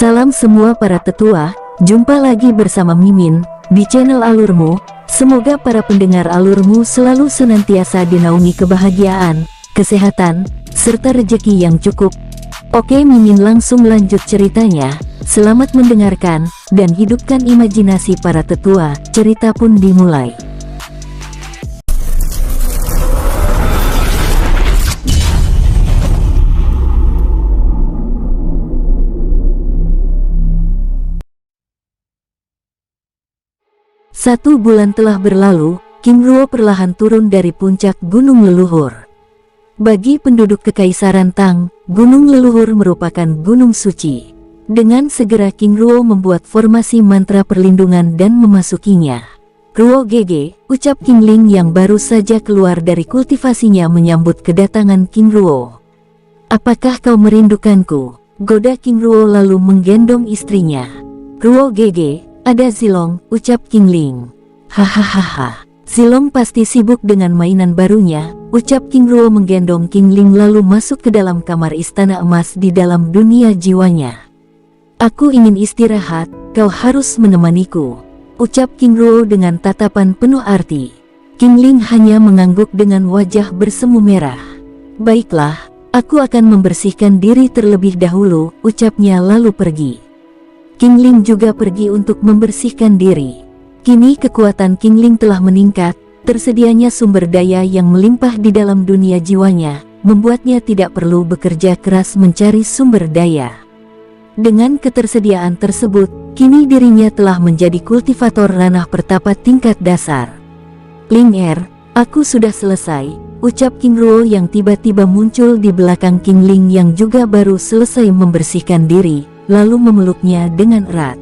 Salam semua para tetua, jumpa lagi bersama Mimin di channel Alurmu. Semoga para pendengar Alurmu selalu senantiasa dinaungi kebahagiaan, kesehatan, serta rezeki yang cukup. Oke, Mimin langsung lanjut ceritanya. Selamat mendengarkan dan hidupkan imajinasi para tetua. Cerita pun dimulai. Satu bulan telah berlalu, King Ruo perlahan turun dari puncak gunung leluhur. Bagi penduduk Kekaisaran Tang, gunung leluhur merupakan gunung suci. Dengan segera King Ruo membuat formasi mantra perlindungan dan memasukinya. Ruo Gege, ucap King Ling yang baru saja keluar dari kultivasinya menyambut kedatangan King Ruo. Apakah kau merindukanku? Goda King Ruo lalu menggendong istrinya. Ruo Gege, ada Zilong, ucap King Ling. Hahaha, Zilong pasti sibuk dengan mainan barunya, ucap King Ruo menggendong King Ling lalu masuk ke dalam kamar istana emas di dalam dunia jiwanya. Aku ingin istirahat, kau harus menemaniku, ucap King Ruo dengan tatapan penuh arti. King Ling hanya mengangguk dengan wajah bersemu merah. Baiklah, aku akan membersihkan diri terlebih dahulu, ucapnya lalu pergi. King Ling juga pergi untuk membersihkan diri. Kini kekuatan King Ling telah meningkat, tersedianya sumber daya yang melimpah di dalam dunia jiwanya, membuatnya tidak perlu bekerja keras mencari sumber daya. Dengan ketersediaan tersebut, kini dirinya telah menjadi kultivator ranah pertapa tingkat dasar. Ling aku sudah selesai, ucap King Ruo yang tiba-tiba muncul di belakang King Ling yang juga baru selesai membersihkan diri, lalu memeluknya dengan erat.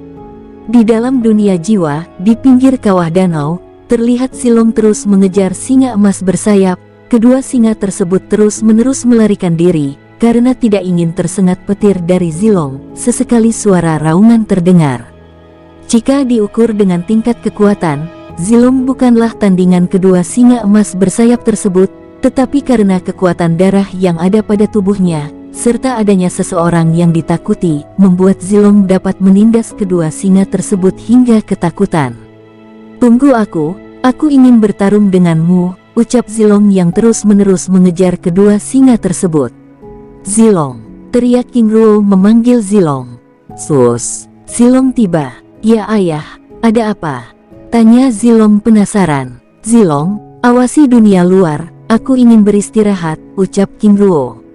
Di dalam dunia jiwa, di pinggir kawah danau, terlihat Zilong terus mengejar singa emas bersayap. Kedua singa tersebut terus-menerus melarikan diri, karena tidak ingin tersengat petir dari Zilong. Sesekali suara raungan terdengar. Jika diukur dengan tingkat kekuatan, Zilong bukanlah tandingan kedua singa emas bersayap tersebut, tetapi karena kekuatan darah yang ada pada tubuhnya, serta adanya seseorang yang ditakuti, membuat Zilong dapat menindas kedua singa tersebut hingga ketakutan. Tunggu aku ingin bertarung denganmu, ucap Zilong yang terus-menerus mengejar kedua singa tersebut. Zilong, teriak King Ruo memanggil Zilong. Sus, Zilong tiba. Ya ayah, ada apa? Tanya Zilong penasaran. Zilong, awasi dunia luar, aku ingin beristirahat, ucap King Ruo.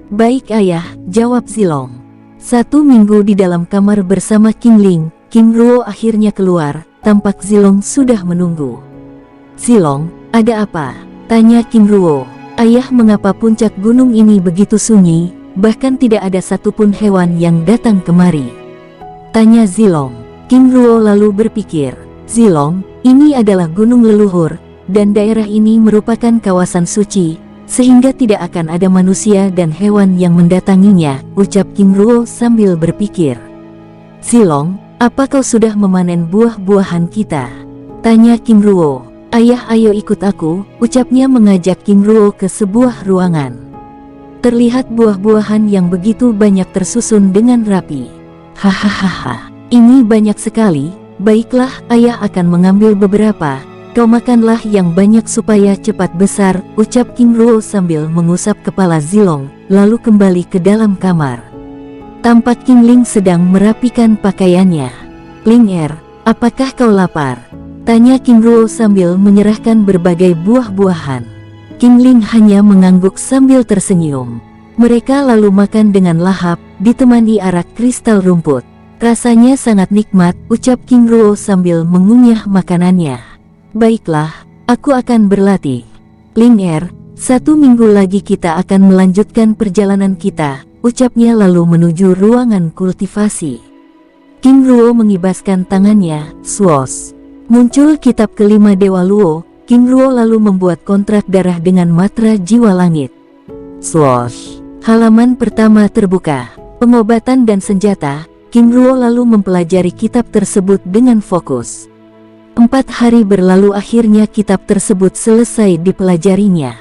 Baik ayah, jawab Zilong. 1 minggu di dalam kamar bersama King Ling, King Ruo akhirnya keluar, tampak Zilong sudah menunggu. Zilong, ada apa? Tanya King Ruo. Ayah, mengapa puncak gunung ini begitu sunyi, bahkan tidak ada satupun hewan yang datang kemari? Tanya Zilong. King Ruo lalu berpikir, Zilong, ini adalah gunung leluhur, dan daerah ini merupakan kawasan suci, sehingga tidak akan ada manusia dan hewan yang mendatanginya, ucap King Ruo sambil berpikir. Zilong, apa kau sudah memanen buah-buahan kita? Tanya King Ruo. Ayah, ayo ikut aku, ucapnya mengajak King Ruo ke sebuah ruangan. Terlihat buah-buahan yang begitu banyak tersusun dengan rapi. Hahaha, ini banyak sekali, baiklah ayah akan mengambil beberapa. Kau makanlah yang banyak supaya cepat besar, ucap King Ruo sambil mengusap kepala Zilong, lalu kembali ke dalam kamar. Tampak King Ling sedang merapikan pakaiannya. Ling apakah kau lapar? Tanya King Ruo sambil menyerahkan berbagai buah-buahan. King Ling hanya mengangguk sambil tersenyum. Mereka lalu makan dengan lahap, ditemani arak kristal rumput. Rasanya sangat nikmat, ucap King Ruo sambil mengunyah makanannya. Baiklah, aku akan berlatih. Ling 1 minggu lagi kita akan melanjutkan perjalanan kita, ucapnya lalu menuju ruangan kultivasi. King Ruo mengibaskan tangannya, swos. Muncul kitab kelima Dewa Luo. King Ruo lalu membuat kontrak darah dengan matra jiwa langit. Swoosh. Halaman pertama terbuka. Pengobatan dan senjata. King Ruo lalu mempelajari kitab tersebut dengan fokus. 4 hari berlalu akhirnya kitab tersebut selesai dipelajarinya.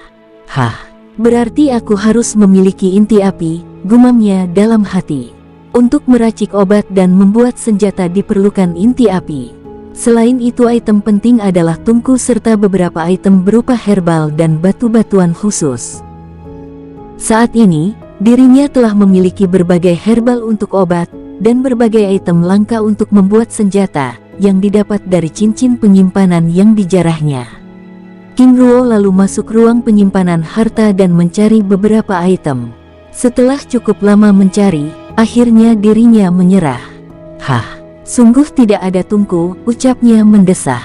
Berarti aku harus memiliki inti api, gumamnya dalam hati. Untuk meracik obat dan membuat senjata diperlukan inti api. Selain itu item penting adalah tungku serta beberapa item berupa herbal dan batu-batuan khusus. Saat ini, dirinya telah memiliki berbagai herbal untuk obat, dan berbagai item langka untuk membuat senjata, yang didapat dari cincin penyimpanan yang dijarahnya. King Ruo lalu masuk ruang penyimpanan harta dan mencari beberapa item. Setelah cukup lama mencari, akhirnya dirinya menyerah. Hah, sungguh tidak ada tungku, ucapnya mendesah.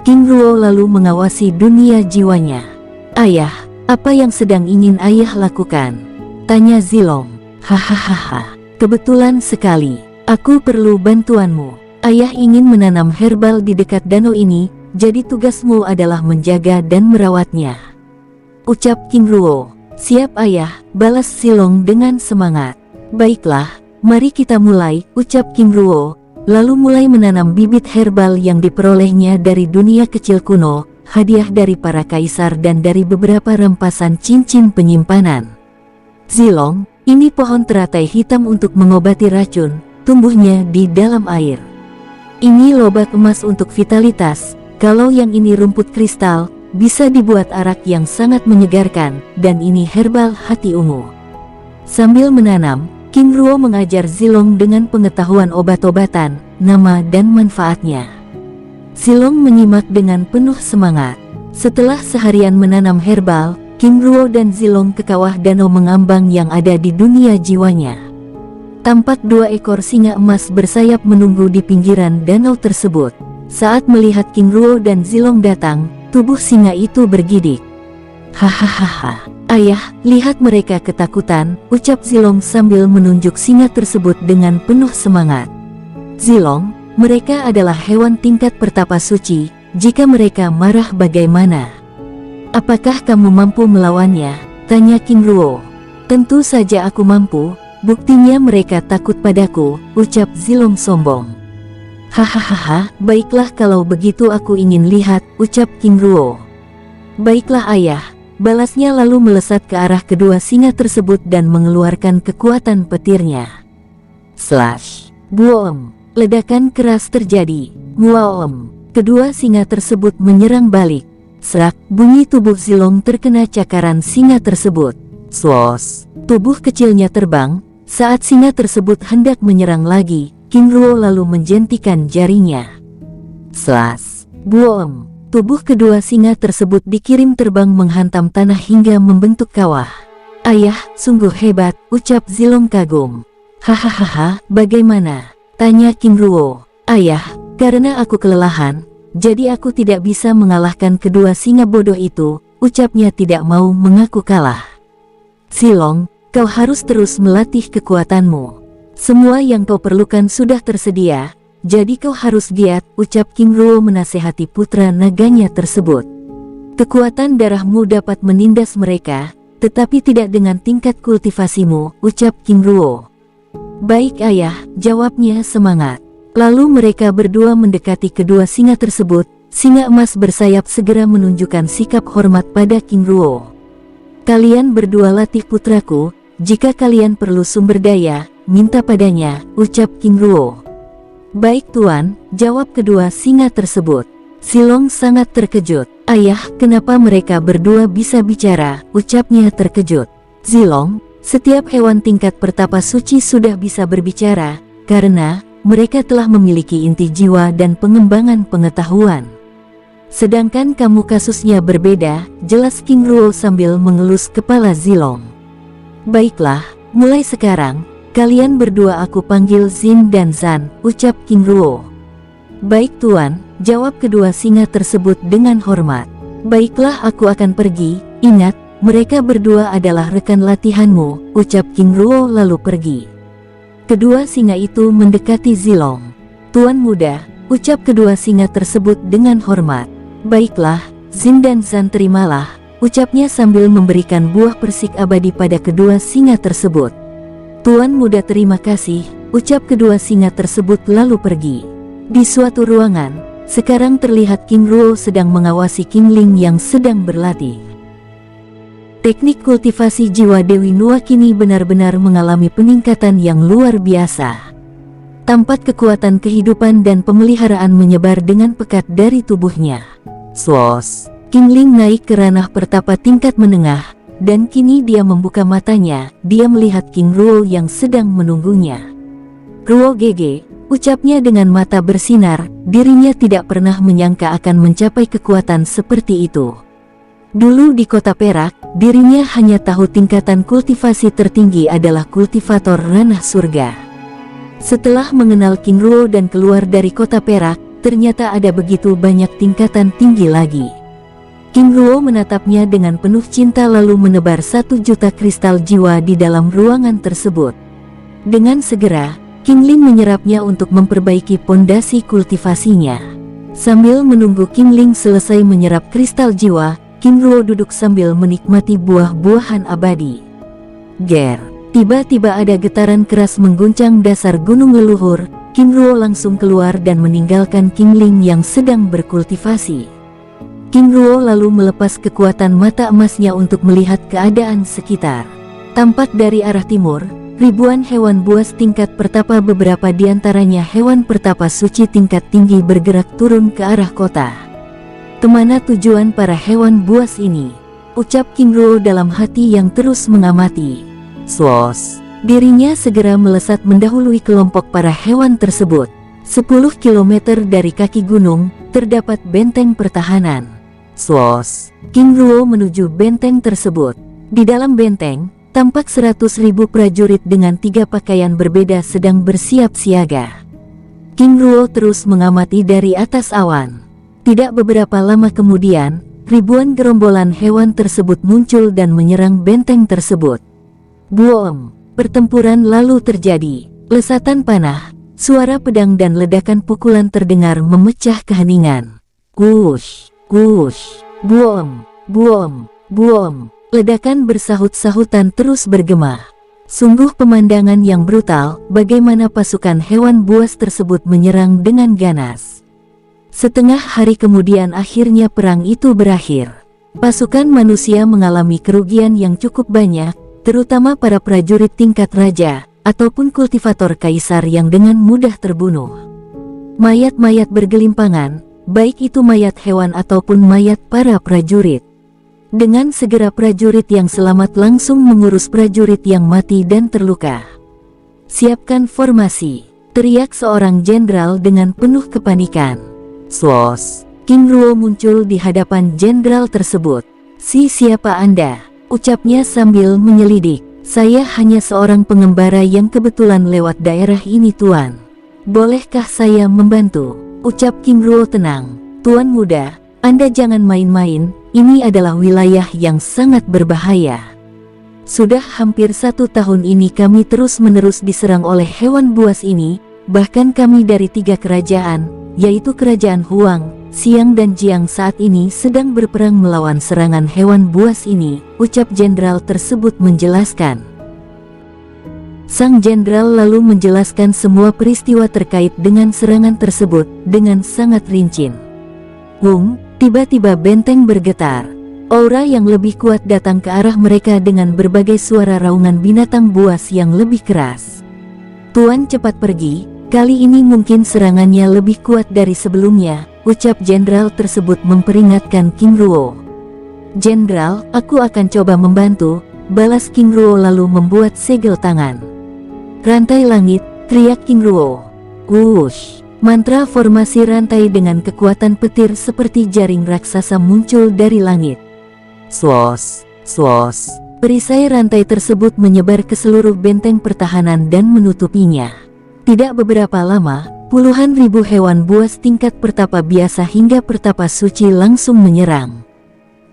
King Ruo lalu mengawasi dunia jiwanya. Ayah, apa yang sedang ingin ayah lakukan? Tanya Zilong. Hahaha, kebetulan sekali, aku perlu bantuanmu. Ayah ingin menanam herbal di dekat danau ini, jadi tugasmu adalah menjaga dan merawatnya. Ucap King Ruo. Siap ayah, balas Zilong dengan semangat. Baiklah, mari kita mulai, ucap King Ruo, lalu mulai menanam bibit herbal yang diperolehnya dari dunia kecil kuno, hadiah dari para kaisar dan dari beberapa rempasan cincin penyimpanan. Zilong, ini pohon teratai hitam untuk mengobati racun, tumbuhnya di dalam air. Ini lobak emas untuk vitalitas, kalau yang ini rumput kristal, bisa dibuat arak yang sangat menyegarkan, dan ini herbal hati ungu. Sambil menanam, King Ruo mengajar Zilong dengan pengetahuan obat-obatan, nama dan manfaatnya. Zilong menyimak dengan penuh semangat. Setelah seharian menanam herbal, King Ruo dan Zilong ke kawah danau mengambang yang ada di dunia jiwanya. Tampak 2 ekor singa emas bersayap menunggu di pinggiran danau tersebut. Saat melihat King Ruo dan Zilong datang, tubuh singa itu bergidik. Hahaha, ayah, lihat mereka ketakutan, ucap Zilong sambil menunjuk singa tersebut dengan penuh semangat. Zilong, mereka adalah hewan tingkat pertapa suci, jika mereka marah bagaimana? Apakah kamu mampu melawannya? Tanya King Ruo. Tentu saja aku mampu, buktinya mereka takut padaku, ucap Zilong sombong. Hahaha, baiklah kalau begitu aku ingin lihat, ucap King Ruo. Baiklah ayah, balasnya lalu melesat ke arah kedua singa tersebut dan mengeluarkan kekuatan petirnya. Slash! Boom! Ledakan keras terjadi. Muaom! Kedua singa tersebut menyerang balik. Serak! Bunyi tubuh Zilong terkena cakaran singa tersebut. Swos! Tubuh kecilnya terbang. Saat singa tersebut hendak menyerang lagi, King Ruo lalu menjentikan jarinya. Slash! Boom! Tubuh kedua singa tersebut dikirim terbang menghantam tanah hingga membentuk kawah. Ayah, sungguh hebat, ucap Zilong kagum. Hahaha, bagaimana? Tanya King Ruo. Ayah, karena aku kelelahan, jadi aku tidak bisa mengalahkan kedua singa bodoh itu, ucapnya tidak mau mengaku kalah. Zilong, kau harus terus melatih kekuatanmu. Semua yang kau perlukan sudah tersedia, jadi kau harus giat, ucap King Ruo menasehati putra naganya tersebut. Kekuatan darahmu dapat menindas mereka, tetapi tidak dengan tingkat kultivasimu, ucap King Ruo. Baik ayah, jawabnya semangat. Lalu mereka berdua mendekati kedua singa tersebut. Singa emas bersayap segera menunjukkan sikap hormat pada King Ruo. Kalian berdua latih putraku, jika kalian perlu sumber daya, minta padanya, ucap King Ruo. Baik tuan, jawab kedua singa tersebut. Zilong sangat terkejut. Ayah, kenapa mereka berdua bisa bicara, ucapnya terkejut. Zilong, setiap hewan tingkat pertapa suci sudah bisa berbicara, karena mereka telah memiliki inti jiwa dan pengembangan pengetahuan. Sedangkan kamu kasusnya berbeda, jelas King Ruo sambil mengelus kepala Zilong. Baiklah, mulai sekarang, kalian berdua aku panggil Zin dan Zan, ucap King Ruo. Baik tuan, jawab kedua singa tersebut dengan hormat. Baiklah aku akan pergi, ingat, mereka berdua adalah rekan latihanmu, ucap King Ruo lalu pergi. Kedua singa itu mendekati Zilong. Tuan muda, ucap kedua singa tersebut dengan hormat. Baiklah, Zin dan Zan terimalah, ucapnya sambil memberikan buah persik abadi pada kedua singa tersebut. Tuan muda terima kasih, ucap kedua singa tersebut lalu pergi. Di suatu ruangan, sekarang terlihat King Ruo sedang mengawasi King Ling yang sedang berlatih. Teknik kultivasi jiwa Dewi Nuwa kini benar-benar mengalami peningkatan yang luar biasa. Tampak kekuatan kehidupan dan pemeliharaan menyebar dengan pekat dari tubuhnya. Swos, King Ling naik ke ranah pertapa tingkat menengah, dan kini dia membuka matanya. Dia melihat King Ruo yang sedang menunggunya. Ruo Gege, ucapnya dengan mata bersinar. Dirinya tidak pernah menyangka akan mencapai kekuatan seperti itu. Dulu di kota Perak, dirinya hanya tahu tingkatan kultivasi tertinggi adalah kultivator ranah surga. Setelah mengenal King Ruo dan keluar dari kota Perak, ternyata ada begitu banyak tingkatan tinggi lagi. King Ruo menatapnya dengan penuh cinta lalu menebar 1 juta kristal jiwa di dalam ruangan tersebut. Dengan segera, King Ling menyerapnya untuk memperbaiki pondasi kultivasinya. Sambil menunggu King Ling selesai menyerap kristal jiwa, King Ruo duduk sambil menikmati buah-buahan abadi. Ger, tiba-tiba ada getaran keras mengguncang dasar gunung leluhur. King Ruo langsung keluar dan meninggalkan King Ling yang sedang berkultivasi. King Ruo lalu melepas kekuatan mata emasnya untuk melihat keadaan sekitar. Tampak dari arah timur, ribuan hewan buas tingkat pertapa, beberapa diantaranya hewan pertapa suci tingkat tinggi, bergerak turun ke arah kota. Kemana tujuan para hewan buas ini? Ucap King Ruo dalam hati yang terus mengamati. Swos, dirinya segera melesat mendahului kelompok para hewan tersebut. 10 km dari kaki gunung, terdapat benteng pertahanan. Swos, King Ruo menuju benteng tersebut. Di dalam benteng, tampak 100.000 prajurit dengan 3 pakaian berbeda sedang bersiap siaga. King Ruo terus mengamati dari atas awan. Tidak beberapa lama kemudian, ribuan gerombolan hewan tersebut muncul dan menyerang benteng tersebut. Boom! Pertempuran lalu terjadi. Lesatan panah, suara pedang dan ledakan pukulan terdengar memecah keheningan. Kush, kush, boom, boom, boom. Ledakan bersahut-sahutan terus bergema. Sungguh pemandangan yang brutal, bagaimana pasukan hewan buas tersebut menyerang dengan ganas. Setengah hari kemudian akhirnya perang itu berakhir. Pasukan manusia mengalami kerugian yang cukup banyak, terutama para prajurit tingkat raja, ataupun kultivator kaisar yang dengan mudah terbunuh. Mayat-mayat bergelimpangan, baik itu mayat hewan ataupun mayat para prajurit. Dengan segera prajurit yang selamat langsung mengurus prajurit yang mati dan terluka. Siapkan formasi, teriak seorang jenderal dengan penuh kepanikan. Swos, King Ruo muncul di hadapan jenderal tersebut. Siapa Anda? Ucapnya sambil menyelidik. Saya hanya seorang pengembara yang kebetulan lewat daerah ini, Tuan. Bolehkah saya membantu? Ucap King Ruo tenang. Tuan muda, Anda jangan main-main, ini adalah wilayah yang sangat berbahaya. Sudah hampir 1 tahun ini kami terus-menerus diserang oleh hewan buas ini, bahkan kami dari 3 kerajaan, yaitu Kerajaan Huang, Siang dan Jiang saat ini sedang berperang melawan serangan hewan buas ini, ucap jenderal tersebut menjelaskan. Sang jenderal lalu menjelaskan semua peristiwa terkait dengan serangan tersebut dengan sangat rinci. Tiba-tiba benteng bergetar. Aura yang lebih kuat datang ke arah mereka dengan berbagai suara raungan binatang buas yang lebih keras. Tuan cepat pergi, kali ini mungkin serangannya lebih kuat dari sebelumnya, ucap jenderal tersebut memperingatkan King Ruo. Jenderal, aku akan coba membantu, balas King Ruo lalu membuat segel tangan. Rantai langit, teriak King Ruo. Wush! Mantra formasi rantai dengan kekuatan petir seperti jaring raksasa muncul dari langit. Swos, swos. Perisai rantai tersebut menyebar ke seluruh benteng pertahanan dan menutupinya. Tidak beberapa lama, puluhan ribu hewan buas tingkat pertapa biasa hingga pertapa suci langsung menyerang.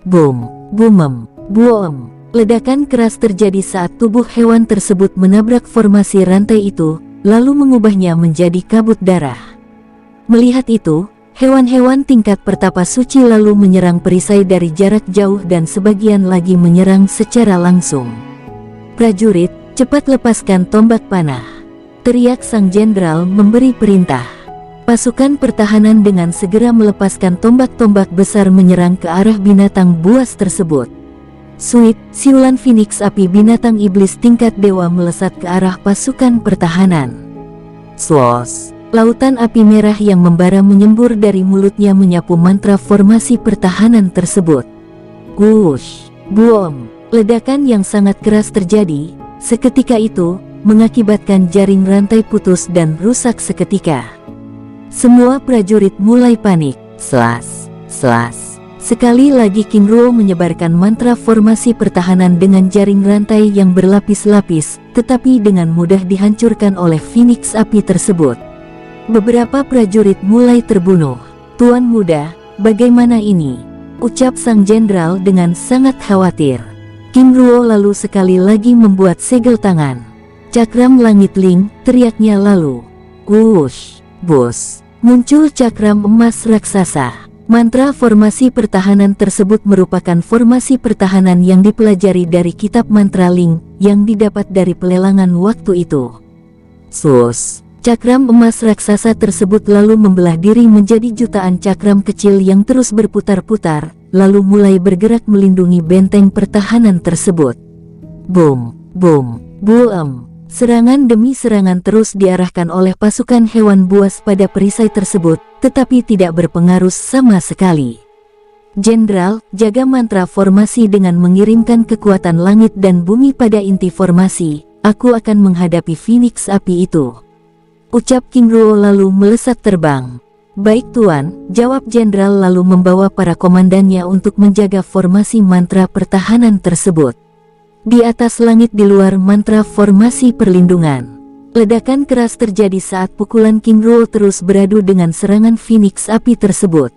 Boom, boom, boom. Ledakan keras terjadi saat tubuh hewan tersebut menabrak formasi rantai itu, lalu mengubahnya menjadi kabut darah. Melihat itu, hewan-hewan tingkat pertapa suci lalu menyerang perisai dari jarak jauh dan sebagian lagi menyerang secara langsung. Prajurit, cepat lepaskan tombak panah, teriak sang jenderal memberi perintah. Pasukan pertahanan dengan segera melepaskan tombak-tombak besar menyerang ke arah binatang buas tersebut. Suit, siulan Phoenix api binatang iblis tingkat dewa melesat ke arah pasukan pertahanan. Slos. Lautan api merah yang membara menyembur dari mulutnya menyapu mantra formasi pertahanan tersebut. Wush. Boom. Ledakan yang sangat keras terjadi, seketika itu, mengakibatkan jaring rantai putus dan rusak seketika. Semua prajurit mulai panik. Slas. Slas. Sekali lagi King Ruo menyebarkan mantra formasi pertahanan dengan jaring rantai yang berlapis-lapis, tetapi dengan mudah dihancurkan oleh Phoenix api tersebut. Beberapa prajurit mulai terbunuh. "Tuan muda, bagaimana ini?" ucap sang jenderal dengan sangat khawatir. King Ruo lalu sekali lagi membuat segel tangan. "Cakram langit Ling," teriaknya lalu. Wush. Bos. Muncul cakram emas raksasa. Mantra formasi pertahanan tersebut merupakan formasi pertahanan yang dipelajari dari kitab mantra Ling yang didapat dari pelelangan waktu itu. Sus. Cakram emas raksasa tersebut lalu membelah diri menjadi jutaan cakram kecil yang terus berputar-putar, lalu mulai bergerak melindungi benteng pertahanan tersebut. Boom, boom, boom. Serangan demi serangan terus diarahkan oleh pasukan hewan buas pada perisai tersebut, tetapi tidak berpengaruh sama sekali. Jenderal, jaga mantra formasi dengan mengirimkan kekuatan langit dan bumi pada inti formasi. Aku akan menghadapi Phoenix api itu, ucap King Ruo lalu melesat terbang. "Baik tuan," jawab jenderal lalu membawa para komandannya untuk menjaga formasi mantra pertahanan tersebut. Di atas langit di luar mantra formasi perlindungan, ledakan keras terjadi saat pukulan King Ruo terus beradu dengan serangan Phoenix api tersebut.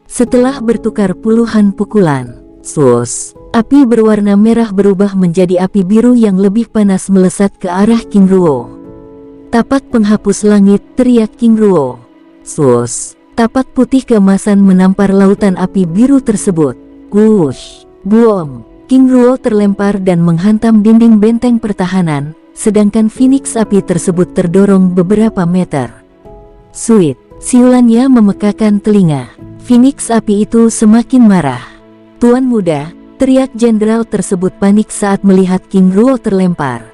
Setelah bertukar puluhan pukulan, sus, api berwarna merah berubah menjadi api biru yang lebih panas melesat ke arah King Ruo. "Tapak penghapus langit," teriak King Ruo. Sus, tapak putih keemasan menampar lautan api biru tersebut. Wush, boom. King Ruo terlempar dan menghantam dinding benteng pertahanan, sedangkan Phoenix api tersebut terdorong beberapa meter. Suit, siulannya memekakan telinga. Phoenix api itu semakin marah. "Tuan muda," teriak jenderal tersebut panik saat melihat King Ruo terlempar.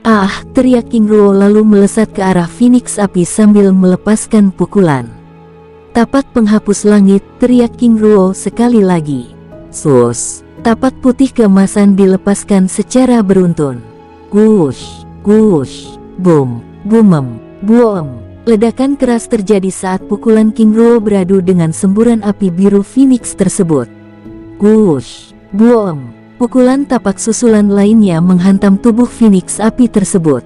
"Ah!" teriak King Ruo lalu melesat ke arah Phoenix api sambil melepaskan pukulan. "Tapak penghapus langit," teriak King Ruo sekali lagi. Sus. Tapak putih keemasan dilepaskan secara beruntun. Wush, wush, boom, boom, boom. Ledakan keras terjadi saat pukulan King Ruo beradu dengan semburan api biru Phoenix tersebut. Wush, boom. Pukulan tapak susulan lainnya menghantam tubuh Phoenix api tersebut.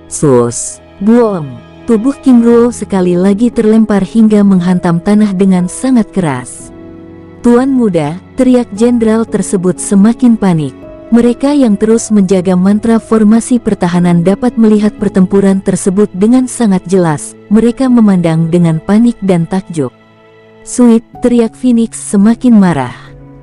Sus, boom. Tubuh King Ruo sekali lagi terlempar hingga menghantam tanah dengan sangat keras. "Tuan muda," teriak jenderal tersebut semakin panik. Mereka yang terus menjaga mantra formasi pertahanan dapat melihat pertempuran tersebut dengan sangat jelas. Mereka memandang dengan panik dan takjub. "Suit," teriak Phoenix semakin marah.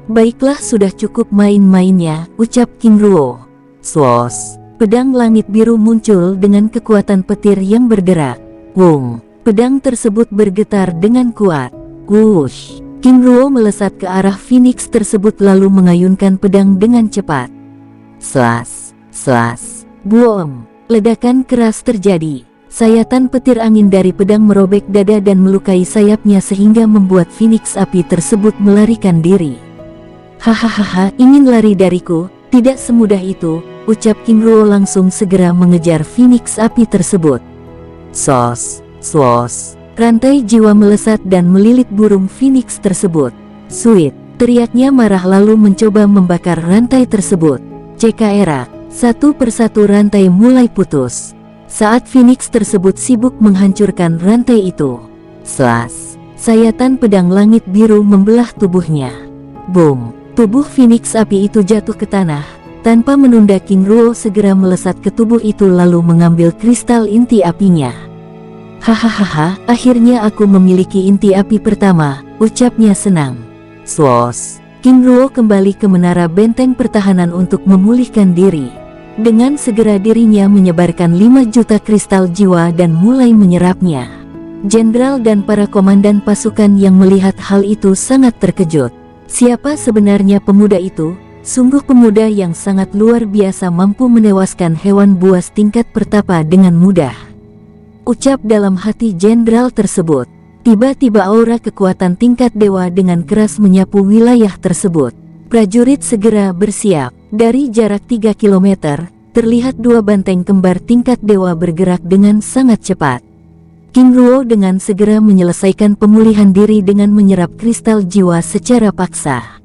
"Baiklah, sudah cukup main-mainnya," ucap King Ruo. Slos. Pedang langit biru muncul dengan kekuatan petir yang bergerak. Wung. Pedang tersebut bergetar dengan kuat. Wush. King Ruo melesat ke arah Phoenix tersebut lalu mengayunkan pedang dengan cepat. Slas, slas, boom. Ledakan keras terjadi. Sayatan petir angin dari pedang merobek dada dan melukai sayapnya sehingga membuat Phoenix api tersebut melarikan diri. "Hahaha, ingin lari dariku? Tidak semudah itu," ucap King Ruo langsung segera mengejar Phoenix api tersebut. Sos, sos. Rantai jiwa melesat dan melilit burung Phoenix tersebut. "Suit," teriaknya marah lalu mencoba membakar rantai tersebut. CKR, satu persatu rantai mulai putus. Saat Phoenix tersebut sibuk menghancurkan rantai itu, slas, sayatan pedang langit biru membelah tubuhnya. Boom, tubuh Phoenix api itu jatuh ke tanah. Tanpa menunda King Ruo segera melesat ke tubuh itu lalu mengambil kristal inti apinya. "Hahaha, akhirnya aku memiliki inti api pertama," ucapnya senang. Slos. King Ruo kembali ke menara benteng pertahanan untuk memulihkan diri. Dengan segera dirinya menyebarkan 5 juta kristal jiwa dan mulai menyerapnya. Jenderal dan para komandan pasukan yang melihat hal itu sangat terkejut. Siapa sebenarnya pemuda itu? Sungguh pemuda yang sangat luar biasa, mampu menewaskan hewan buas tingkat pertapa dengan mudah. Ucap dalam hati jenderal tersebut. Tiba-tiba aura kekuatan tingkat dewa dengan keras menyapu wilayah tersebut. Prajurit segera bersiap. Dari jarak 3 km, terlihat dua banteng kembar tingkat dewa bergerak dengan sangat cepat. King Ruo dengan segera menyelesaikan pemulihan diri dengan menyerap kristal jiwa secara paksa.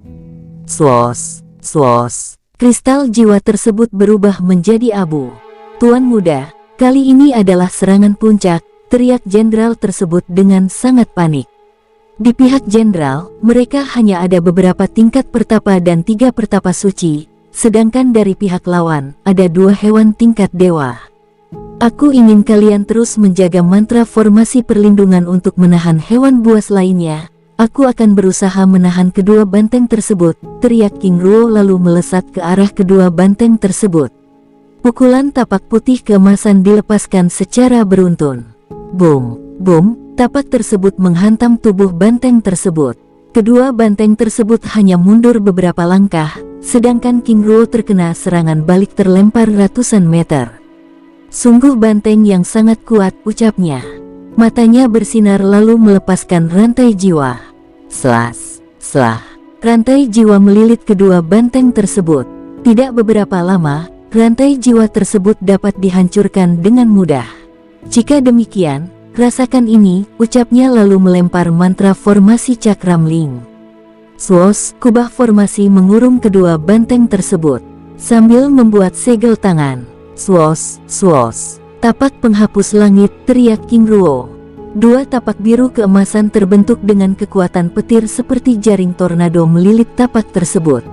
Swos, swos. Kristal jiwa tersebut berubah menjadi abu. Tuan muda, kali ini adalah serangan puncak, teriak jenderal tersebut dengan sangat panik. Di pihak jenderal, mereka hanya ada beberapa tingkat pertapa dan 3 pertapa suci, sedangkan dari pihak lawan, ada 2 hewan tingkat dewa. Aku ingin kalian terus menjaga mantra formasi perlindungan untuk menahan hewan buas lainnya. Aku akan berusaha menahan kedua banteng tersebut, teriak King Ruo lalu melesat ke arah kedua banteng tersebut. Pukulan tapak putih keemasan dilepaskan secara beruntun. Boom, boom. Tapak tersebut menghantam tubuh banteng tersebut. Kedua banteng tersebut hanya mundur beberapa langkah, sedangkan King Ruo terkena serangan balik terlempar ratusan meter. Sungguh banteng yang sangat kuat, ucapnya. Matanya bersinar lalu melepaskan rantai jiwa. Selas, selah. Rantai jiwa melilit kedua banteng tersebut. Tidak beberapa lama, rantai jiwa tersebut dapat dihancurkan dengan mudah. Jika demikian, rasakan ini, ucapnya lalu melempar mantra formasi Cakramling. Swos, kubah formasi mengurung kedua banteng tersebut, sambil membuat segel tangan. Swos, swos. Tapak penghapus langit, teriak King Ruo. 2 tapak biru keemasan terbentuk dengan kekuatan petir seperti jaring tornado melilit tapak tersebut.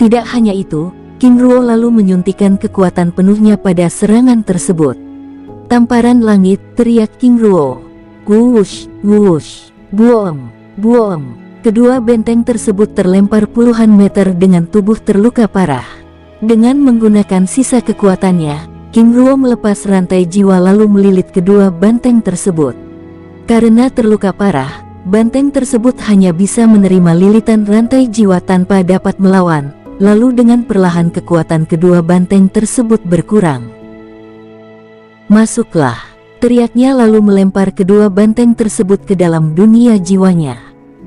Tidak hanya itu, King Ruo lalu menyuntikkan kekuatan penuhnya pada serangan tersebut. Tamparan langit, teriak King Ruo. Wush, wush. Buom, buom. Kedua benteng tersebut terlempar puluhan meter dengan tubuh terluka parah. Dengan menggunakan sisa kekuatannya, King Ruo melepas rantai jiwa lalu melilit kedua banteng tersebut. Karena terluka parah, banteng tersebut hanya bisa menerima lilitan rantai jiwa tanpa dapat melawan, lalu dengan perlahan kekuatan kedua banteng tersebut berkurang. Masuklah, teriaknya lalu melempar kedua banteng tersebut ke dalam dunia jiwanya.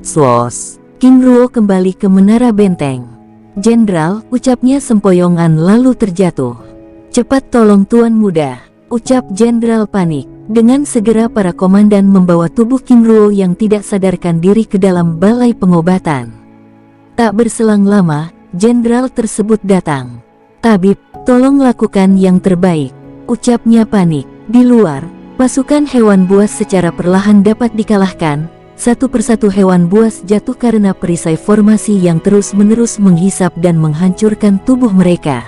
Swos, King Ruo kembali ke menara benteng. Jenderal, ucapnya sempoyongan lalu terjatuh. Cepat tolong tuan muda, ucap jenderal panik. Dengan segera para komandan membawa tubuh King Ruo yang tidak sadarkan diri ke dalam balai pengobatan. Tak berselang lama, jenderal tersebut datang. Tabib, tolong lakukan yang terbaik, ucapnya panik. Di luar, pasukan hewan buas secara perlahan dapat dikalahkan. Satu persatu hewan buas jatuh karena perisai formasi yang terus-menerus menghisap dan menghancurkan tubuh mereka.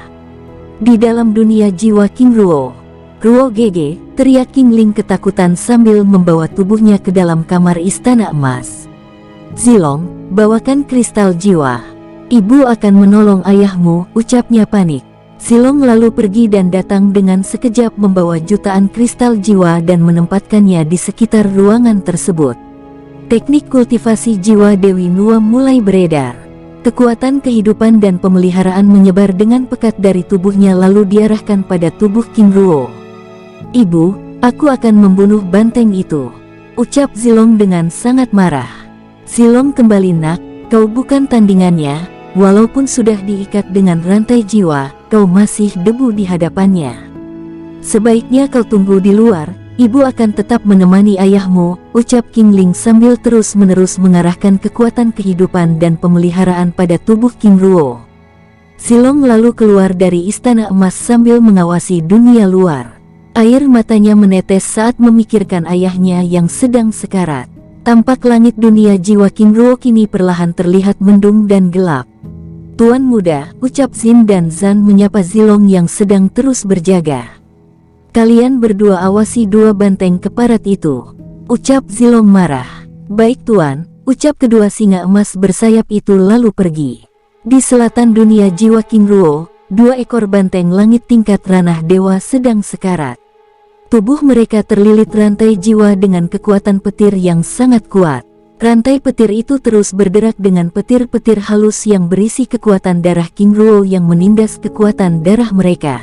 Di dalam dunia jiwa King Ruo, Ruo GG, teriak King Ling ketakutan sambil membawa tubuhnya ke dalam kamar istana emas. Zilong, bawakan kristal jiwa. Ibu akan menolong ayahmu, ucapnya panik. Zilong lalu pergi dan datang dengan sekejap membawa jutaan kristal jiwa dan menempatkannya di sekitar ruangan tersebut. Teknik kultivasi jiwa Dewi Nuwa mulai beredar. Kekuatan kehidupan dan pemeliharaan menyebar dengan pekat dari tubuhnya lalu diarahkan pada tubuh King Ruo. Ibu, aku akan membunuh banteng itu, ucap Zilong dengan sangat marah. Zilong kembali, nak, kau bukan tandingannya. Walaupun sudah diikat dengan rantai jiwa, kau masih debu di hadapannya. Sebaiknya kau tunggu di luar, ibu akan tetap menemani ayahmu, ucap King Ling sambil terus-menerus mengarahkan kekuatan kehidupan dan pemeliharaan pada tubuh King Ruo. Zilong lalu keluar dari istana emas sambil mengawasi dunia luar. Air matanya menetes saat memikirkan ayahnya yang sedang sekarat. Tampak langit dunia jiwa King Ruo kini perlahan terlihat mendung dan gelap. Tuan muda, ucap Zin dan Zan menyapa Zilong yang sedang terus berjaga. Kalian berdua awasi 2 banteng keparat itu, ucap Zilong marah. Baik tuan, ucap kedua singa emas bersayap itu lalu pergi. Di selatan dunia jiwa King Ruo, 2 ekor banteng langit tingkat ranah dewa sedang sekarat. Tubuh mereka terlilit rantai jiwa dengan kekuatan petir yang sangat kuat. Rantai petir itu terus bergerak dengan petir-petir halus yang berisi kekuatan darah King Ruo yang menindas kekuatan darah mereka.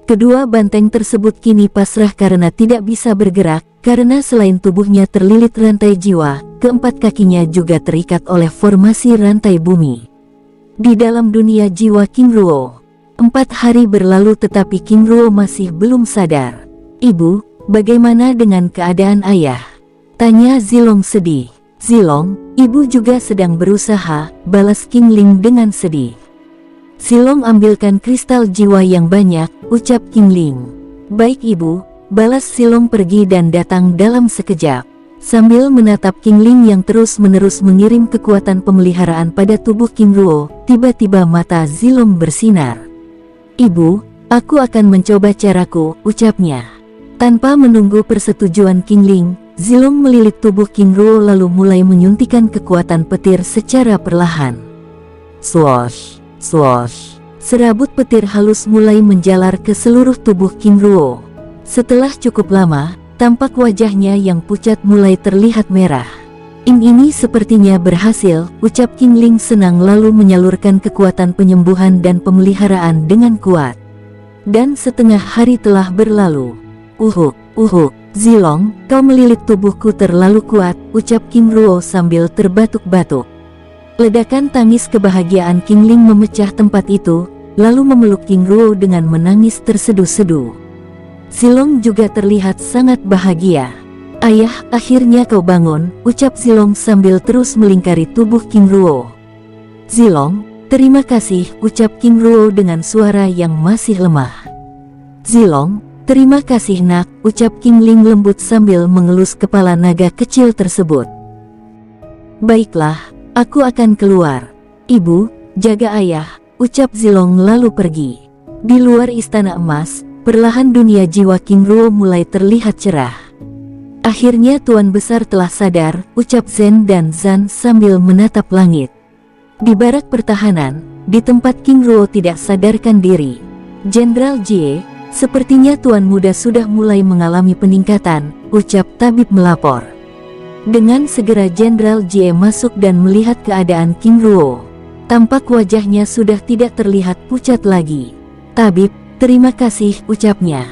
Kedua banteng tersebut kini pasrah karena tidak bisa bergerak, karena selain tubuhnya terlilit rantai jiwa, keempat kakinya juga terikat oleh formasi rantai bumi. Di dalam dunia jiwa King Ruo, 4 hari berlalu tetapi King Ruo masih belum sadar. "Ibu, bagaimana dengan keadaan ayah?" tanya Zilong sedih. "Zilong, ibu juga sedang berusaha," balas King Ling dengan sedih. "Zilong ambilkan kristal jiwa yang banyak," ucap King Ling. "Baik ibu," balas Zilong pergi dan datang dalam sekejap. Sambil menatap King Ling yang terus-menerus mengirim kekuatan pemeliharaan pada tubuh King Ruo, tiba-tiba mata Zilong bersinar. "Ibu, aku akan mencoba caraku," ucapnya. Tanpa menunggu persetujuan King Ling, Zilong melilit tubuh King Ruo lalu mulai menyuntikkan kekuatan petir secara perlahan. Swoosh, swoosh. Serabut petir halus mulai menjalar ke seluruh tubuh King Ruo. Setelah cukup lama, tampak wajahnya yang pucat mulai terlihat merah. Ini sepertinya berhasil," ucap King Ling senang lalu menyalurkan kekuatan penyembuhan dan pemeliharaan dengan kuat. Dan setengah hari telah berlalu. Uhuk, Zilong, kau melilit tubuhku terlalu kuat," ucap King Ruo sambil terbatuk-batuk. Ledakan tangis kebahagiaan King Ling memecah tempat itu, lalu memeluk King Ruo dengan menangis terseduh-seduh. Zilong juga terlihat sangat bahagia. "Ayah, akhirnya kau bangun," ucap Zilong sambil terus melingkari tubuh King Ruo. "Zilong, terima kasih," ucap King Ruo dengan suara yang masih lemah. "Zilong, terima kasih nak," ucap King Ling lembut sambil mengelus kepala naga kecil tersebut. "Baiklah, aku akan keluar. Ibu, jaga ayah," ucap Zilong lalu pergi. Di luar istana emas, perlahan dunia jiwa King Ruo mulai terlihat cerah. "Akhirnya Tuan Besar telah sadar," ucap Zen dan Zan sambil menatap langit. Di barak pertahanan, di tempat King Ruo tidak sadarkan diri, Jenderal Jie, "Sepertinya Tuan Muda sudah mulai mengalami peningkatan," ucap tabib melapor. Dengan segera Jenderal Jie masuk dan melihat keadaan King Ruo. Tampak wajahnya sudah tidak terlihat pucat lagi. "Tabib, terima kasih," ucapnya.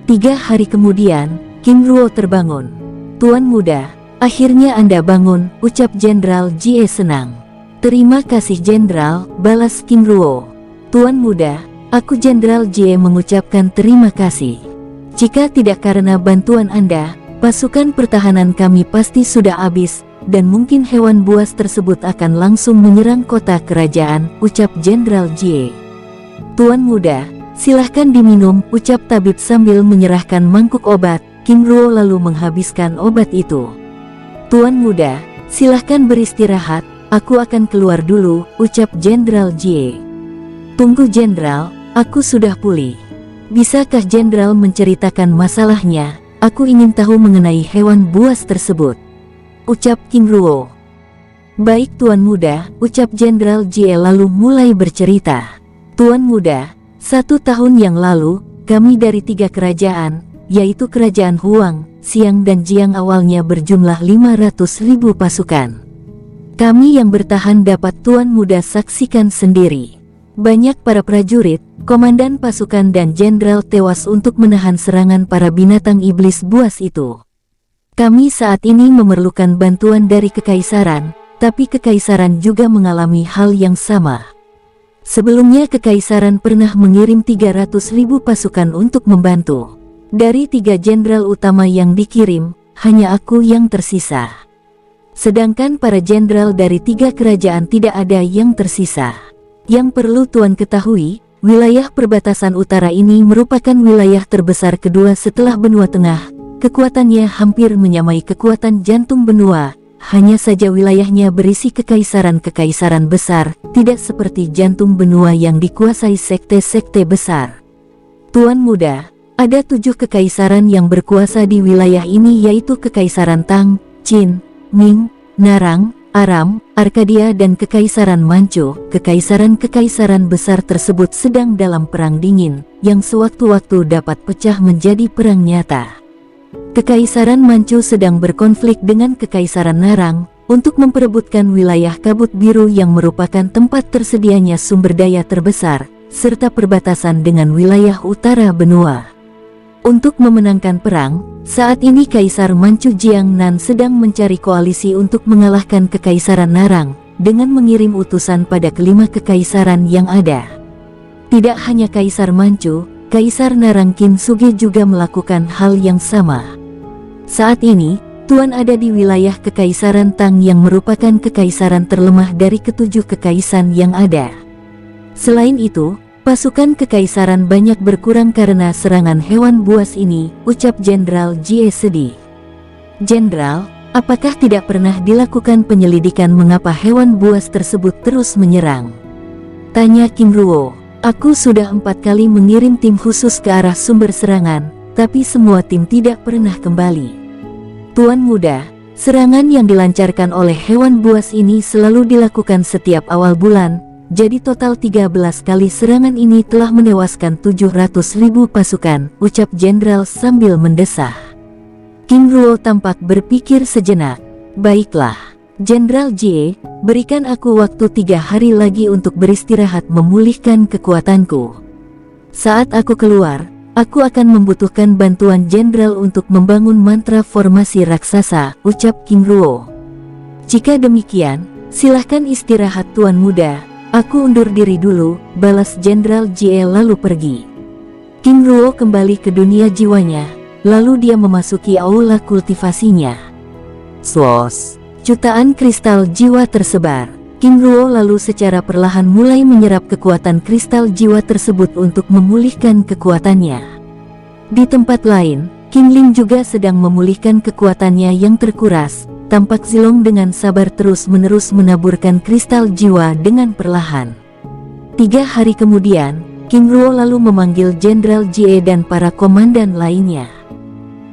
3 hari kemudian, King Ruo terbangun. "Tuan Muda, akhirnya Anda bangun," ucap Jenderal Jie senang. "Terima kasih Jenderal," balas King Ruo. "Tuan Muda, aku Jenderal Jie mengucapkan terima kasih. Jika tidak karena bantuan Anda, pasukan pertahanan kami pasti sudah habis, dan mungkin hewan buas tersebut akan langsung menyerang kota kerajaan," ucap Jenderal Jie. "Tuan Muda, silahkan diminum," ucap tabib sambil menyerahkan mangkuk obat. King Ruo lalu menghabiskan obat itu. "Tuan Muda, silahkan beristirahat, aku akan keluar dulu," ucap Jenderal Jie. "Tunggu Jenderal, aku sudah pulih. Bisakah Jenderal menceritakan masalahnya? Aku ingin tahu mengenai hewan buas tersebut," ucap King Ruo. "Baik Tuan Muda," ucap Jenderal Jie lalu mulai bercerita. "Tuan Muda, 1 tahun yang lalu, kami dari 3 kerajaan, yaitu Kerajaan Huang, Xiang dan Jiang awalnya berjumlah 500.000 pasukan. Kami yang bertahan dapat Tuan Muda saksikan sendiri. Banyak para prajurit, komandan pasukan dan jenderal tewas untuk menahan serangan para binatang iblis buas itu. Kami saat ini memerlukan bantuan dari Kekaisaran, tapi Kekaisaran juga mengalami hal yang sama. Sebelumnya Kekaisaran pernah mengirim 300.000 pasukan untuk membantu. Dari 3 jenderal utama yang dikirim, hanya aku yang tersisa. Sedangkan para jenderal dari 3 kerajaan tidak ada yang tersisa. Yang perlu Tuan ketahui, wilayah perbatasan utara ini merupakan wilayah terbesar kedua setelah benua tengah. Kekuatannya hampir menyamai kekuatan jantung benua. Hanya saja wilayahnya berisi kekaisaran-kekaisaran besar, tidak seperti jantung benua yang dikuasai sekte-sekte besar. Tuan Muda, ada 7 kekaisaran yang berkuasa di wilayah ini yaitu Kekaisaran Tang, Qin, Ming, Narang, Aram, Arkadia dan Kekaisaran Manchu. Kekaisaran-kekaisaran besar tersebut sedang dalam perang dingin, yang sewaktu-waktu dapat pecah menjadi perang nyata. Kekaisaran Manchu sedang berkonflik dengan Kekaisaran Narang, untuk memperebutkan wilayah Kabut Biru yang merupakan tempat tersedianya sumber daya terbesar, serta perbatasan dengan wilayah utara benua. Untuk memenangkan perang, saat ini Kaisar Manchu Jiangnan sedang mencari koalisi untuk mengalahkan Kekaisaran Narang, dengan mengirim utusan pada kelima kekaisaran yang ada. Tidak hanya Kaisar Manchu, Kaisar Narang Kintsugi juga melakukan hal yang sama. Saat ini, Tuan ada di wilayah Kekaisaran Tang yang merupakan kekaisaran terlemah dari ketujuh kekaisaran yang ada. Selain itu, pasukan kekaisaran banyak berkurang karena serangan hewan buas ini, ucap Jenderal Jie sedih. Jenderal, apakah tidak pernah dilakukan penyelidikan mengapa hewan buas tersebut terus menyerang? Tanya King Ruo. Aku sudah 4 kali mengirim tim khusus ke arah sumber serangan, tapi semua tim tidak pernah kembali. Tuan muda, serangan yang dilancarkan oleh hewan buas ini selalu dilakukan setiap awal bulan, jadi total 13 kali serangan ini telah menewaskan 700.000 pasukan, ucap Jenderal sambil mendesah. King Ruo tampak berpikir sejenak. Baiklah, Jenderal Jie, berikan aku waktu 3 hari lagi untuk beristirahat memulihkan kekuatanku. Saat aku keluar, aku akan membutuhkan bantuan Jenderal untuk membangun mantra formasi raksasa, ucap King Ruo. Jika demikian, silahkan istirahat Tuan muda, aku undur diri dulu, balas Jenderal Jie lalu pergi. King Ruo kembali ke dunia jiwanya, lalu dia memasuki aula kultivasinya. Slos, jutaan kristal jiwa tersebar. King Ruo lalu secara perlahan mulai menyerap kekuatan kristal jiwa tersebut untuk memulihkan kekuatannya. Di tempat lain, King Ling juga sedang memulihkan kekuatannya yang terkuras. Tampak Zilong dengan sabar terus-menerus menaburkan kristal jiwa dengan perlahan. 3 hari kemudian, King Ruo lalu memanggil Jenderal Jie dan para komandan lainnya.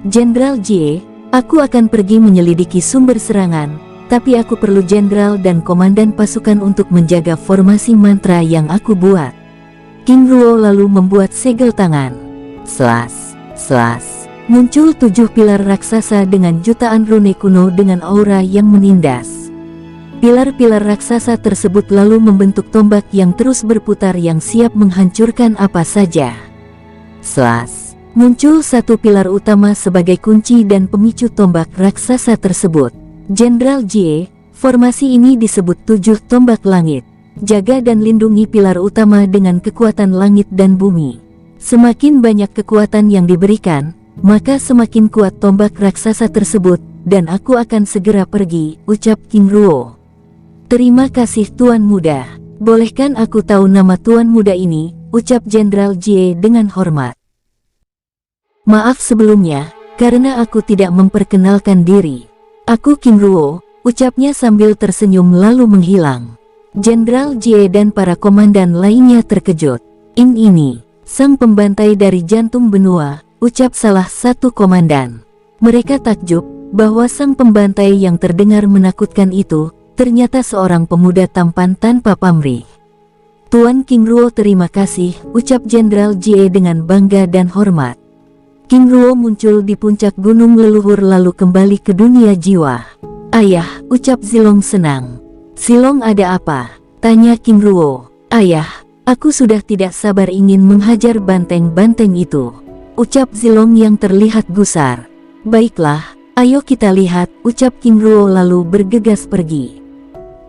Jenderal Jie, aku akan pergi menyelidiki sumber serangan. Tapi aku perlu jenderal dan komandan pasukan untuk menjaga formasi mantra yang aku buat. King Ruo lalu membuat segel tangan. Slas, slas. Muncul 7 pilar raksasa dengan jutaan rune kuno dengan aura yang menindas. Pilar-pilar raksasa tersebut lalu membentuk tombak yang terus berputar yang siap menghancurkan apa saja. Slas. Muncul 1 pilar utama sebagai kunci dan pemicu tombak raksasa tersebut. Jenderal Jie, formasi ini disebut 7 tombak langit. Jaga dan lindungi pilar utama dengan kekuatan langit dan bumi. Semakin banyak kekuatan yang diberikan, maka semakin kuat tombak raksasa tersebut, dan aku akan segera pergi, ucap King Ruo. Terima kasih Tuan Muda. Bolehkan aku tahu nama Tuan Muda ini, ucap Jenderal Jie dengan hormat. Maaf sebelumnya, karena aku tidak memperkenalkan diri. Aku King Ruo, ucapnya sambil tersenyum lalu menghilang. Jenderal Jie dan para komandan lainnya terkejut. Ini, sang pembantai dari jantung benua, ucap salah satu komandan. Mereka takjub bahwa sang pembantai yang terdengar menakutkan itu, ternyata seorang pemuda tampan tanpa pamrih. Tuan King Ruo terima kasih, ucap Jenderal Jie dengan bangga dan hormat. King Ruo muncul di puncak gunung leluhur lalu kembali ke dunia jiwa. Ayah, ucap Zilong senang. Zilong ada apa? Tanya King Ruo. Ayah, aku sudah tidak sabar ingin menghajar banteng-banteng itu, ucap Zilong yang terlihat gusar. Baiklah, ayo kita lihat, ucap King Ruo lalu bergegas pergi.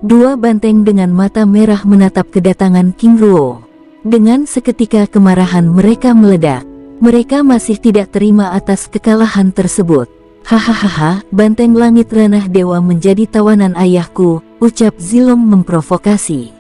2 banteng dengan mata merah menatap kedatangan King Ruo. Dengan seketika kemarahan mereka meledak. Mereka masih tidak terima atas kekalahan tersebut. Hahaha, banteng langit ranah dewa menjadi tawanan ayahku, ucap Zilong memprovokasi.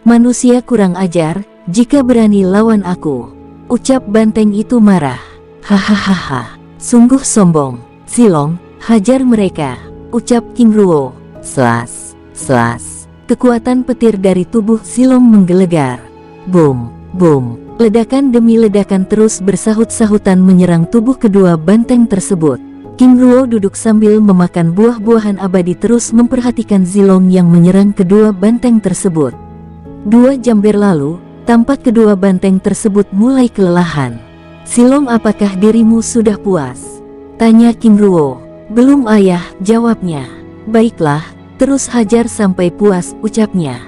Manusia kurang ajar, jika berani lawan aku, ucap banteng itu marah. Hahaha, sungguh sombong. Zilong, hajar mereka, ucap King Ruo. Slas, slas. Kekuatan petir dari tubuh Zilong menggelegar. Boom, boom. Ledakan demi ledakan terus bersahut-sahutan menyerang tubuh kedua banteng tersebut. King Ruo duduk sambil memakan buah-buahan abadi terus memperhatikan Zilong yang menyerang kedua banteng tersebut. 2 jam berlalu, tampak kedua banteng tersebut mulai kelelahan. Zilong, apakah dirimu sudah puas? Tanya King Ruo. Belum ayah, jawabnya. Baiklah, terus hajar sampai puas, ucapnya.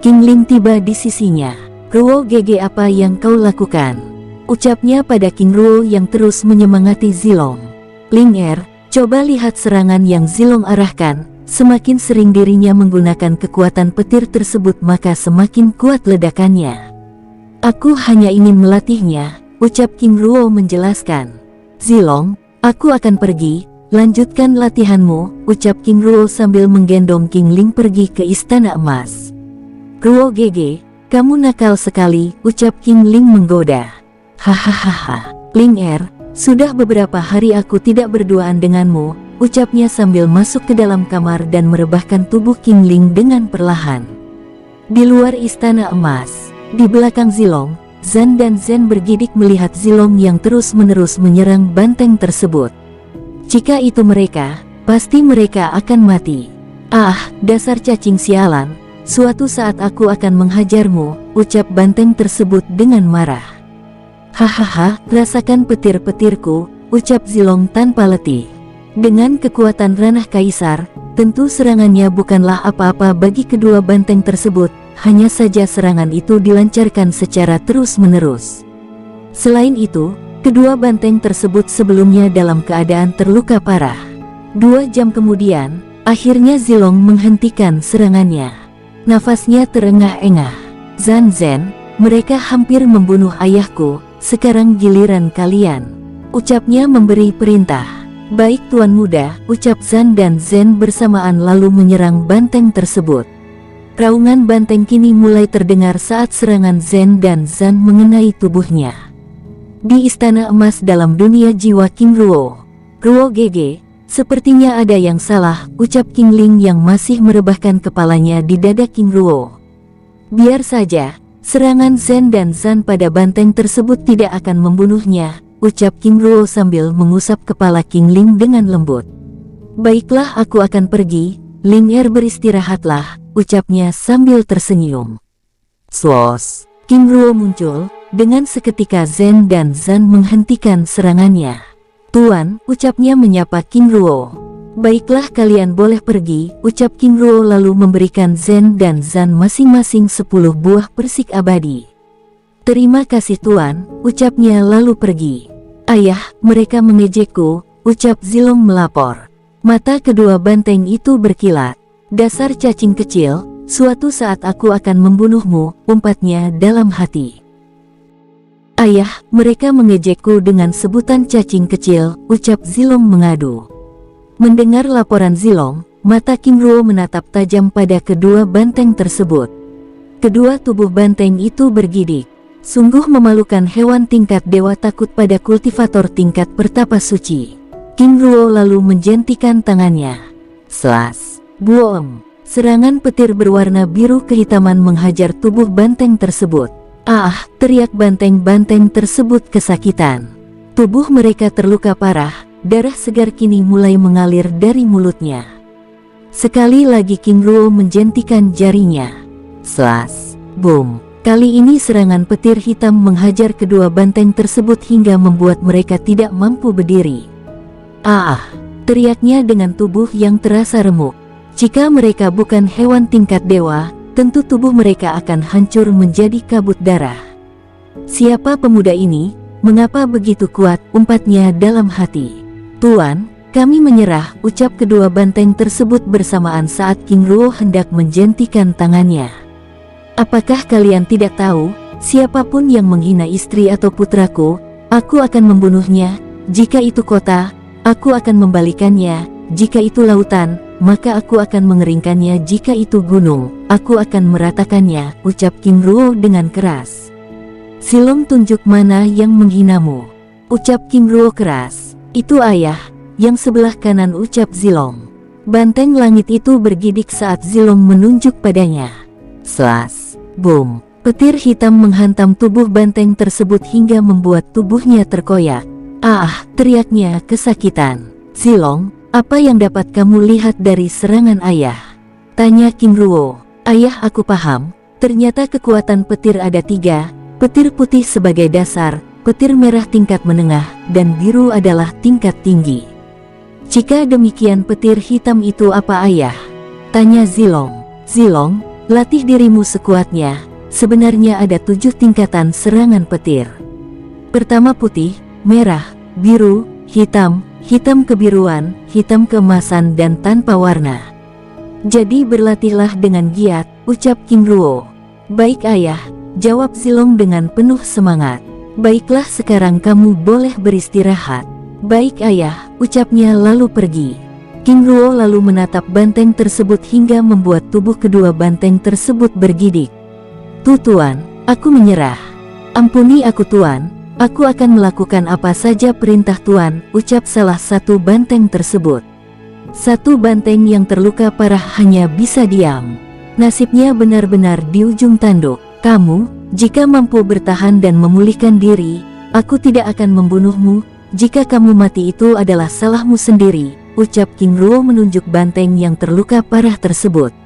King Ling tiba di sisinya. Ruo GG, apa yang kau lakukan? Ucapnya pada King Ruo yang terus menyemangati Zilong. Ling coba lihat serangan yang Zilong arahkan. Semakin sering dirinya menggunakan kekuatan petir tersebut maka semakin kuat ledakannya. Aku hanya ingin melatihnya, ucap King Ruo menjelaskan. Zilong, aku akan pergi, lanjutkan latihanmu, ucap King Ruo sambil menggendong King Ling pergi ke Istana Emas. Ruo GG, kamu nakal sekali, ucap King Ling menggoda. Hahaha, Ling sudah beberapa hari aku tidak berduaan denganmu, ucapnya sambil masuk ke dalam kamar dan merebahkan tubuh King Ling dengan perlahan. Di luar Istana Emas, di belakang Zilong, Zan dan Zen bergidik melihat Zilong yang terus-menerus menyerang banteng tersebut. Jika itu mereka, pasti mereka akan mati. Ah, dasar cacing sialan, suatu saat aku akan menghajarmu, ucap banteng tersebut dengan marah. Hahaha, rasakan petir-petirku, ucap Zilong tanpa letih. Dengan kekuatan ranah kaisar, tentu serangannya bukanlah apa-apa bagi kedua banteng tersebut, hanya saja serangan itu dilancarkan secara terus-menerus. Selain itu, kedua banteng tersebut sebelumnya dalam keadaan terluka parah. 2 jam kemudian, akhirnya Zilong menghentikan serangannya. Nafasnya terengah-engah. Zen, mereka hampir membunuh ayahku, sekarang giliran kalian, ucapnya memberi perintah. Baik Tuan Muda, ucap Zan dan Zen bersamaan lalu menyerang banteng tersebut. Raungan banteng kini mulai terdengar saat serangan Zen dan Zan mengenai tubuhnya. Di Istana Emas dalam dunia jiwa King Ruo. Ruo GG, sepertinya ada yang salah, ucap King Ling yang masih merebahkan kepalanya di dada King Ruo. Biar saja, serangan Zen dan Zan pada banteng tersebut tidak akan membunuhnya, ucap King Ruo sambil mengusap kepala King Ling dengan lembut. Baiklah, aku akan pergi, Ling beristirahatlah, ucapnya sambil tersenyum. Swos, King Ruo muncul, dengan seketika Zen dan Zan menghentikan serangannya. Tuan, ucapnya menyapa King Ruo. Baiklah, kalian boleh pergi, ucap King Ruo lalu memberikan Zen dan Zan masing-masing 10 buah persik abadi. Terima kasih Tuan, ucapnya lalu pergi. Ayah, mereka mengejekku, ucap Zilong melapor. Mata kedua banteng itu berkilat. Dasar cacing kecil, suatu saat aku akan membunuhmu, umpatnya dalam hati. Ayah, mereka mengejekku dengan sebutan cacing kecil, ucap Zilong mengadu. Mendengar laporan Zilong, mata King Ruo menatap tajam pada kedua banteng tersebut. Kedua tubuh banteng itu bergidik. Sungguh memalukan hewan tingkat dewa takut pada kultivator tingkat pertapa suci. King Ruo lalu menjentikan tangannya. Slas, boom. Serangan petir berwarna biru kehitaman menghajar tubuh banteng tersebut. Ah, teriak banteng-banteng tersebut kesakitan. Tubuh mereka terluka parah, darah segar kini mulai mengalir dari mulutnya. Sekali lagi King Ruo menjentikan jarinya. Slas, boom. Kali ini serangan petir hitam menghajar kedua banteng tersebut hingga membuat mereka tidak mampu berdiri. Ah, teriaknya dengan tubuh yang terasa remuk. Jika mereka bukan hewan tingkat dewa, tentu tubuh mereka akan hancur menjadi kabut darah. Siapa pemuda ini? Mengapa begitu kuat? Umpatnya dalam hati. Tuan, kami menyerah, ucap kedua banteng tersebut bersamaan saat King Ruo hendak menjentikan tangannya. Apakah kalian tidak tahu, siapapun yang menghina istri atau putraku, aku akan membunuhnya. Jika itu kota, aku akan membalikannya. Jika itu lautan, maka aku akan mengeringkannya. Jika itu gunung, aku akan meratakannya, ucap King Ruo dengan keras. Zilong, tunjuk mana yang menghinamu, ucap King Ruo keras. Itu ayah, yang sebelah kanan, ucap Zilong. Banteng langit itu bergidik saat Zilong menunjuk padanya. Slas, boom. Petir hitam menghantam tubuh banteng tersebut hingga membuat tubuhnya terkoyak. Ah, teriaknya kesakitan. Zilong, apa yang dapat kamu lihat dari serangan ayah? Tanya King Ruo. Ayah, aku paham. Ternyata kekuatan petir ada 3, petir putih sebagai dasar, petir merah tingkat menengah, dan biru adalah tingkat tinggi. Jika demikian petir hitam itu apa ayah? Tanya Zilong. Zilong, latih dirimu sekuatnya. Sebenarnya ada 7 tingkatan serangan petir. Pertama putih, merah, biru, hitam, hitam kebiruan, hitam keemasan dan tanpa warna. Jadi berlatihlah dengan giat, ucap King Ruo. Baik ayah, jawab Zilong dengan penuh semangat. Baiklah sekarang kamu boleh beristirahat. Baik ayah, ucapnya lalu pergi. King Ruo lalu menatap banteng tersebut hingga membuat tubuh kedua banteng tersebut bergidik. Tuan, aku menyerah. Ampuni aku Tuan, aku akan melakukan apa saja perintah Tuan, ucap salah satu banteng tersebut. Satu banteng yang terluka parah hanya bisa diam. Nasibnya benar-benar di ujung tanduk. Kamu, jika mampu bertahan dan memulihkan diri, aku tidak akan membunuhmu. Jika kamu mati itu adalah salahmu sendiri, ucap King Ruo menunjuk banteng yang terluka parah tersebut.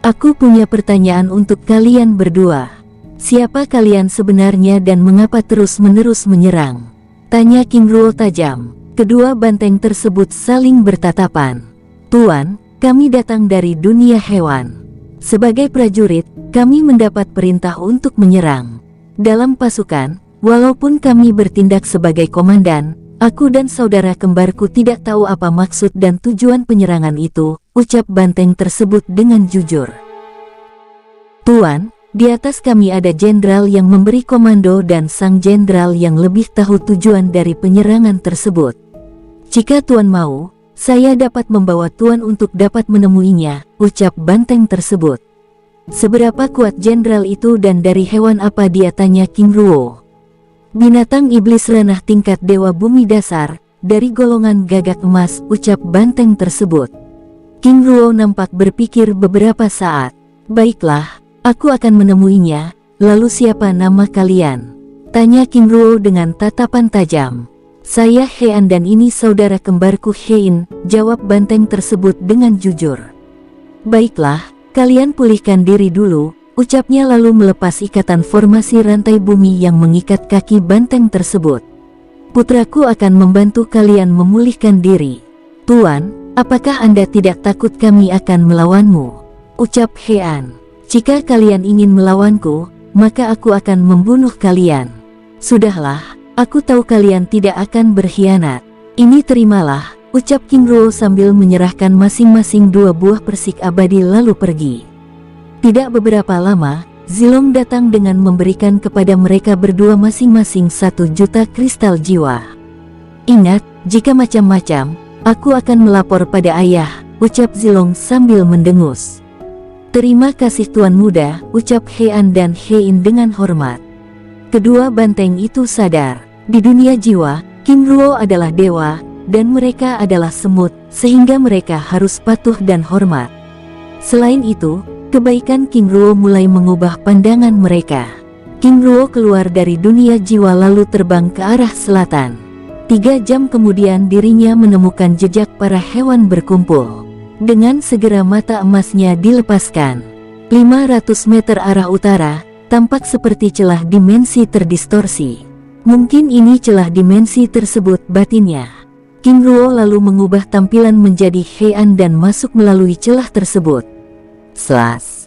Aku punya pertanyaan untuk kalian berdua. Siapa kalian sebenarnya dan mengapa terus-menerus menyerang? Tanya King Ruo tajam. Kedua banteng tersebut saling bertatapan. Tuan, kami datang dari dunia hewan. Sebagai prajurit, kami mendapat perintah untuk menyerang. Dalam pasukan, walaupun kami bertindak sebagai komandan, aku dan saudara kembarku tidak tahu apa maksud dan tujuan penyerangan itu, ucap banteng tersebut dengan jujur. Tuan, di atas kami ada jenderal yang memberi komando dan sang jenderal yang lebih tahu tujuan dari penyerangan tersebut. Jika Tuan mau, saya dapat membawa Tuan untuk dapat menemuinya, ucap banteng tersebut. Seberapa kuat jenderal itu dan dari hewan apa dia, tanya King Ruo. Binatang iblis ranah tingkat dewa bumi dasar, dari golongan gagak emas, ucap banteng tersebut. King Ruo nampak berpikir beberapa saat. Baiklah, aku akan menemuinya, lalu siapa nama kalian? Tanya King Ruo dengan tatapan tajam. Saya Heian dan ini saudara kembarku Hein, jawab banteng tersebut dengan jujur. Baiklah, kalian pulihkan diri dulu, ucapnya lalu melepas ikatan formasi rantai bumi yang mengikat kaki banteng tersebut. Putraku akan membantu kalian memulihkan diri. Tuan, apakah Anda tidak takut kami akan melawanmu? Ucap Heian. Jika kalian ingin melawanku, maka aku akan membunuh kalian. Sudahlah, aku tahu kalian tidak akan berkhianat. Ini terimalah, ucap King Ruo sambil menyerahkan masing-masing 2 buah persik abadi lalu pergi. Tidak beberapa lama, Zilong datang dengan memberikan kepada mereka berdua masing-masing 1 juta kristal jiwa. Ingat, jika macam-macam, aku akan melapor pada ayah, ucap Zilong sambil mendengus. Terima kasih Tuan Muda, ucap Heian dan Hein dengan hormat. Kedua banteng itu sadar, di dunia jiwa, King Ruo adalah dewa, dan mereka adalah semut, sehingga mereka harus patuh dan hormat. Selain itu, kebaikan King Ruo mulai mengubah pandangan mereka. King Ruo keluar dari dunia jiwa lalu terbang ke arah selatan. 3 jam kemudian dirinya menemukan jejak para hewan berkumpul. Dengan segera mata emasnya dilepaskan. 500 meter arah utara, tampak seperti celah dimensi terdistorsi. Mungkin ini celah dimensi tersebut, batinnya. King Ruo lalu mengubah tampilan menjadi Heian dan masuk melalui celah tersebut. Slas,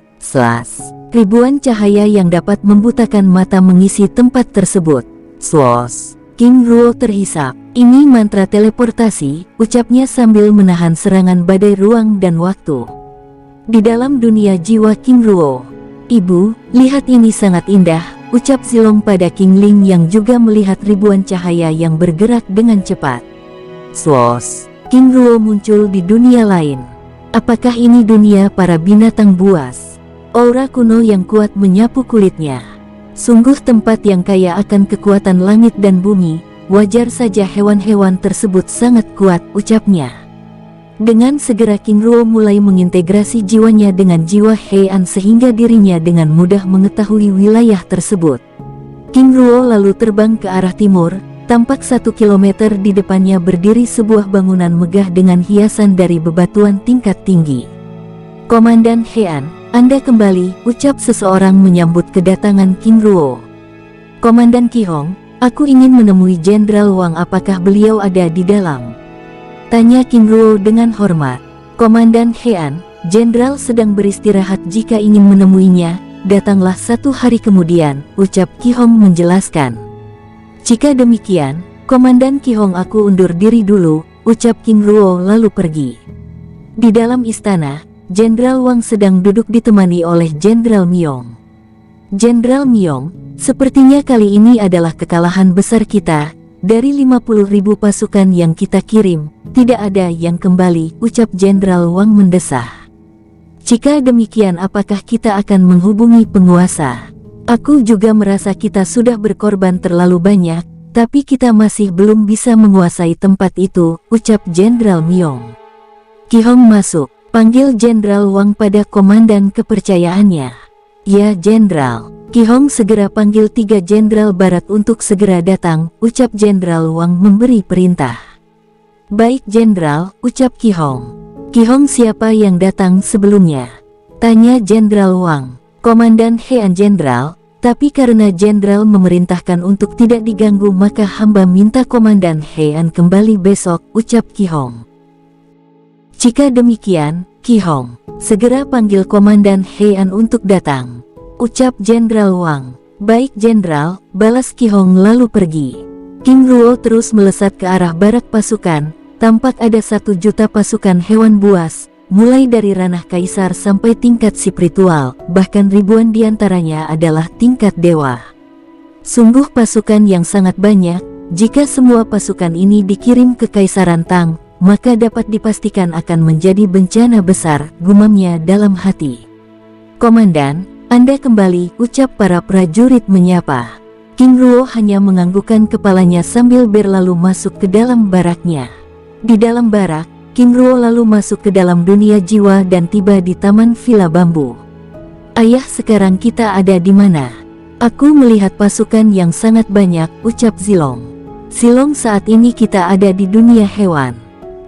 ribuan cahaya yang dapat membutakan mata mengisi tempat tersebut. Slos. King Ruo terhisap. Ini mantra teleportasi, ucapnya sambil menahan serangan badai ruang dan waktu. Di dalam dunia jiwa King Ruo. Ibu, lihat ini sangat indah, ucap Zilong pada King Ling yang juga melihat ribuan cahaya yang bergerak dengan cepat. Slos. King Ruo muncul di dunia lain. Apakah ini dunia para binatang buas? Aura kuno yang kuat menyapu kulitnya. Sungguh tempat yang kaya akan kekuatan langit dan bumi, wajar saja hewan-hewan tersebut sangat kuat, ucapnya. Dengan segera King Ruo mulai mengintegrasi jiwanya dengan jiwa Heian sehingga dirinya dengan mudah mengetahui wilayah tersebut. King Ruo lalu terbang ke arah timur, tampak 1 kilometer di depannya berdiri sebuah bangunan megah dengan hiasan dari bebatuan tingkat tinggi. Komandan Heian, Anda kembali, ucap seseorang menyambut kedatangan King Ruo. Komandan Qihong, aku ingin menemui Jenderal Wang, apakah beliau ada di dalam? Tanya King Ruo dengan hormat. Komandan Heian, Jenderal sedang beristirahat, jika ingin menemuinya, datanglah 1 hari kemudian, ucap Qi Hong menjelaskan. Jika demikian, Komandan Qi Hong, aku undur diri dulu, ucap King Ruo lalu pergi. Di dalam istana, Jenderal Wang sedang duduk ditemani oleh Jenderal Myong. Jenderal Myong, sepertinya kali ini adalah kekalahan besar kita. Dari 50.000 pasukan yang kita kirim, tidak ada yang kembali, ucap Jenderal Wang mendesah. Jika demikian, apakah kita akan menghubungi penguasa? Aku juga merasa kita sudah berkorban terlalu banyak, tapi kita masih belum bisa menguasai tempat itu, ucap Jenderal Myong. Qi Hong masuk, panggil Jenderal Wang pada komandan kepercayaannya. Ya Jenderal. Qi Hong segera panggil 3 jenderal barat untuk segera datang, ucap Jenderal Wang memberi perintah. Baik Jenderal, ucap Qi Hong. Qi Hong, siapa yang datang sebelumnya? Tanya Jenderal Wang. Komandan Heian Jenderal, tapi karena Jenderal memerintahkan untuk tidak diganggu, maka hamba minta Komandan Heian kembali besok, ucap Qi Hong. Jika demikian, Qi Hong, segera panggil Komandan Heian untuk datang, ucap Jenderal Wang. Baik Jenderal, balas Qi Hong lalu pergi. King Ruo terus melesat ke arah barak pasukan. Tampak ada 1 juta pasukan hewan buas, mulai dari ranah kaisar sampai tingkat spiritual, bahkan ribuan diantaranya adalah tingkat dewa. Sungguh pasukan yang sangat banyak. Jika semua pasukan ini dikirim ke Kaisaran Tang, maka dapat dipastikan akan menjadi bencana besar, gumamnya dalam hati. Komandan, Anda kembali, ucap para prajurit menyapa. King Ruo hanya menganggukkan kepalanya sambil berlalu masuk ke dalam baraknya. Di dalam barak, King Ruo lalu masuk ke dalam dunia jiwa dan tiba di taman villa bambu. Ayah, sekarang kita ada di mana? Aku melihat pasukan yang sangat banyak, ucap Zilong. Zilong, saat ini kita ada di dunia hewan.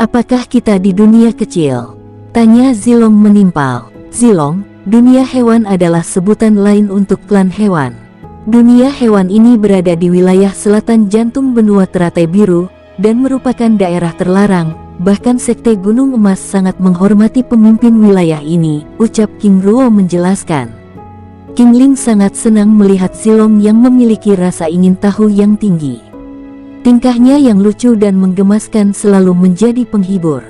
Apakah kita di dunia kecil? Tanya Zilong menimpal. Zilong, dunia hewan adalah sebutan lain untuk klan hewan. Dunia hewan ini berada di wilayah selatan jantung benua teratai biru, dan merupakan daerah terlarang. Bahkan Sekte Gunung Emas sangat menghormati pemimpin wilayah ini, ucap King Ruo menjelaskan. King Ling sangat senang melihat Zilong yang memiliki rasa ingin tahu yang tinggi. Tingkahnya yang lucu dan menggemaskan selalu menjadi penghibur.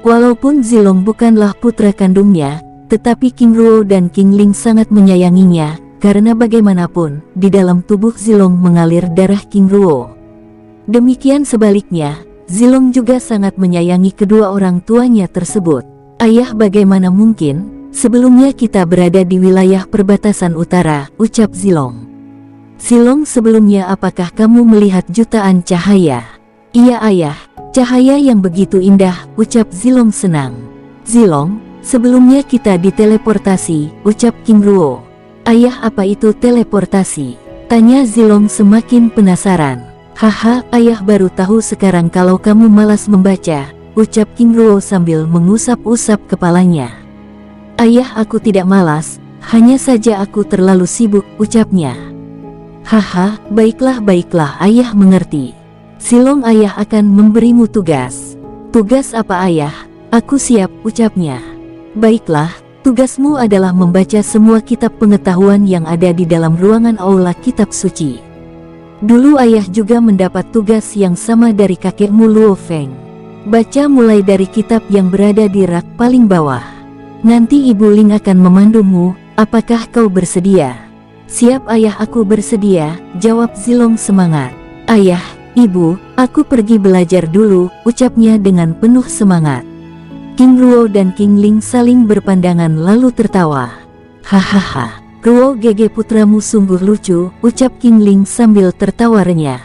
Walaupun Zilong bukanlah putra kandungnya, tetapi King Ruo dan King Ling sangat menyayanginya, karena bagaimanapun, di dalam tubuh Zilong mengalir darah King Ruo. Demikian sebaliknya, Zilong juga sangat menyayangi kedua orang tuanya tersebut. Ayah, bagaimana mungkin, sebelumnya kita berada di wilayah perbatasan utara, ucap Zilong. Zilong, sebelumnya apakah kamu melihat jutaan cahaya? Iya ayah, cahaya yang begitu indah, ucap Zilong senang. Zilong, sebelumnya kita diteleportasi, ucap King Ruo. Ayah, apa itu teleportasi? Tanya Zilong semakin penasaran. Haha, ayah baru tahu sekarang kalau kamu malas membaca, ucap King Ruo sambil mengusap-usap kepalanya. Ayah, aku tidak malas, hanya saja aku terlalu sibuk, ucapnya. Haha, baiklah ayah mengerti. Zilong, ayah akan memberimu tugas. Tugas apa ayah? Aku siap, ucapnya. Baiklah, tugasmu adalah membaca semua kitab pengetahuan yang ada di dalam ruangan aula kitab suci. Dulu ayah juga mendapat tugas yang sama dari kakekmu Luo Feng. Baca mulai dari kitab yang berada di rak paling bawah. Nanti Ibu Ling akan memandumu, apakah kau bersedia? Siap ayah, aku bersedia, jawab Zilong semangat. Ayah, Ibu, aku pergi belajar dulu, ucapnya dengan penuh semangat. King Ruo dan King Ling saling berpandangan lalu tertawa. Hahaha. Ruo, GG putramu sungguh lucu, ucap King Ling sambil tertawa renyah.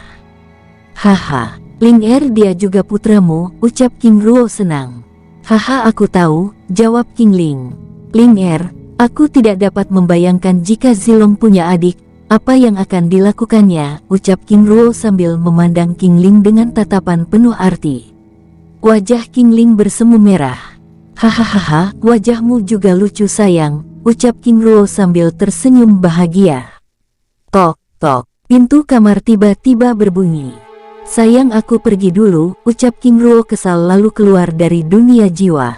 Haha, Ling dia juga putramu, ucap King Ruo senang. Haha, aku tahu, jawab King Ling. Ling, aku tidak dapat membayangkan jika Zilong punya adik, apa yang akan dilakukannya, ucap King Ruo sambil memandang King Ling dengan tatapan penuh arti. Wajah King Ling bersemu merah. Hahaha, wajahmu juga lucu sayang, ucap King Ruo sambil tersenyum bahagia. Tok, tok, pintu kamar tiba-tiba berbunyi. Sayang, aku pergi dulu, ucap King Ruo kesal lalu keluar dari dunia jiwa.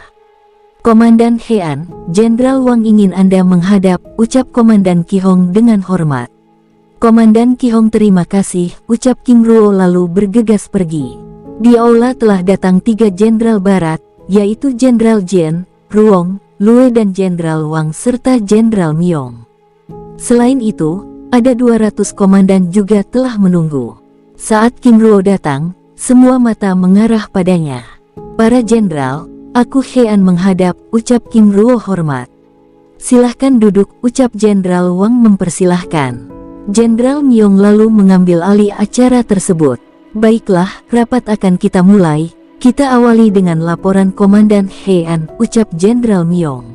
Komandan Hean, Jenderal Wang ingin Anda menghadap, ucap Komandan Qihong dengan hormat. Komandan Qihong terima kasih, ucap King Ruo lalu bergegas pergi. Di aula telah datang 3 jenderal barat, yaitu Jenderal Jian, Ruong, Lue dan Jenderal Wang serta Jenderal Myong. Selain itu, ada 200 komandan juga telah menunggu. Saat King Ruo datang, semua mata mengarah padanya. Para jenderal, aku Hean menghadap, ucap King Ruo hormat. Silahkan duduk, ucap Jenderal Wang mempersilahkan. Jenderal Myong lalu mengambil alih acara tersebut. Baiklah, rapat akan kita mulai. Kita awali dengan laporan Komandan Hean, ucap Jenderal Myong.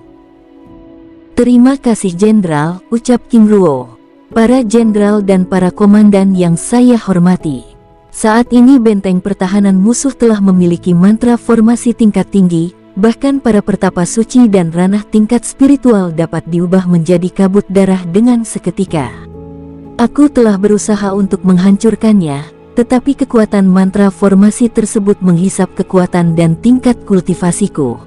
Terima kasih Jenderal, ucap King Ruo. Para jenderal dan para komandan yang saya hormati. Saat ini benteng pertahanan musuh telah memiliki mantra formasi tingkat tinggi, bahkan para pertapa suci dan ranah tingkat spiritual dapat diubah menjadi kabut darah dengan seketika. Aku telah berusaha untuk menghancurkannya, tetapi kekuatan mantra formasi tersebut menghisap kekuatan dan tingkat kultivasiku.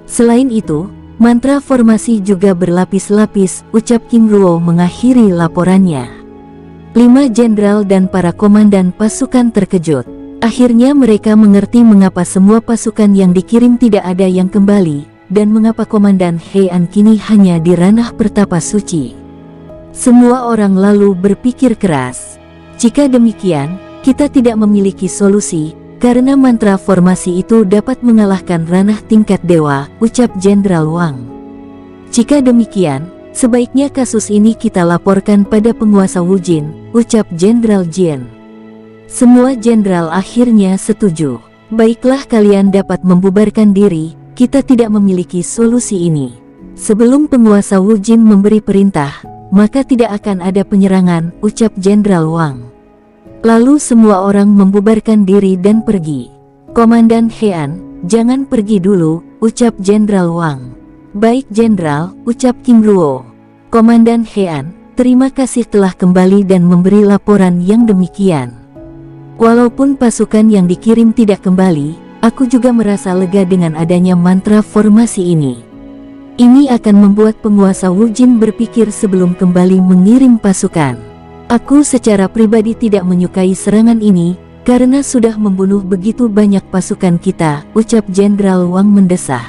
Selain itu, mantra formasi juga berlapis-lapis, ucap King Ruo mengakhiri laporannya. 5 jenderal dan para komandan pasukan terkejut. Akhirnya mereka mengerti mengapa semua pasukan yang dikirim tidak ada yang kembali, dan mengapa Komandan Hean kini hanya di ranah pertapa suci. Semua orang lalu berpikir keras. Jika demikian, kita tidak memiliki solusi, karena mantra formasi itu dapat mengalahkan ranah tingkat dewa, ucap Jenderal Wang. Jika demikian, sebaiknya kasus ini kita laporkan pada penguasa Wujin, ucap Jenderal Jian. Semua jenderal akhirnya setuju. Baiklah, kalian dapat membubarkan diri, kita tidak memiliki solusi ini. Sebelum penguasa Wujin memberi perintah, maka tidak akan ada penyerangan, ucap Jenderal Wang. Lalu semua orang membubarkan diri dan pergi. Komandan Hean, jangan pergi dulu, ucap Jenderal Wang. Baik Jenderal, ucap King Ruo. Komandan Hean, terima kasih telah kembali dan memberi laporan yang demikian. Walaupun pasukan yang dikirim tidak kembali, aku juga merasa lega dengan adanya mantra formasi ini. Ini akan membuat penguasa Wujin berpikir sebelum kembali mengirim pasukan. Aku secara pribadi tidak menyukai serangan ini, karena sudah membunuh begitu banyak pasukan kita, ucap Jenderal Wang mendesah.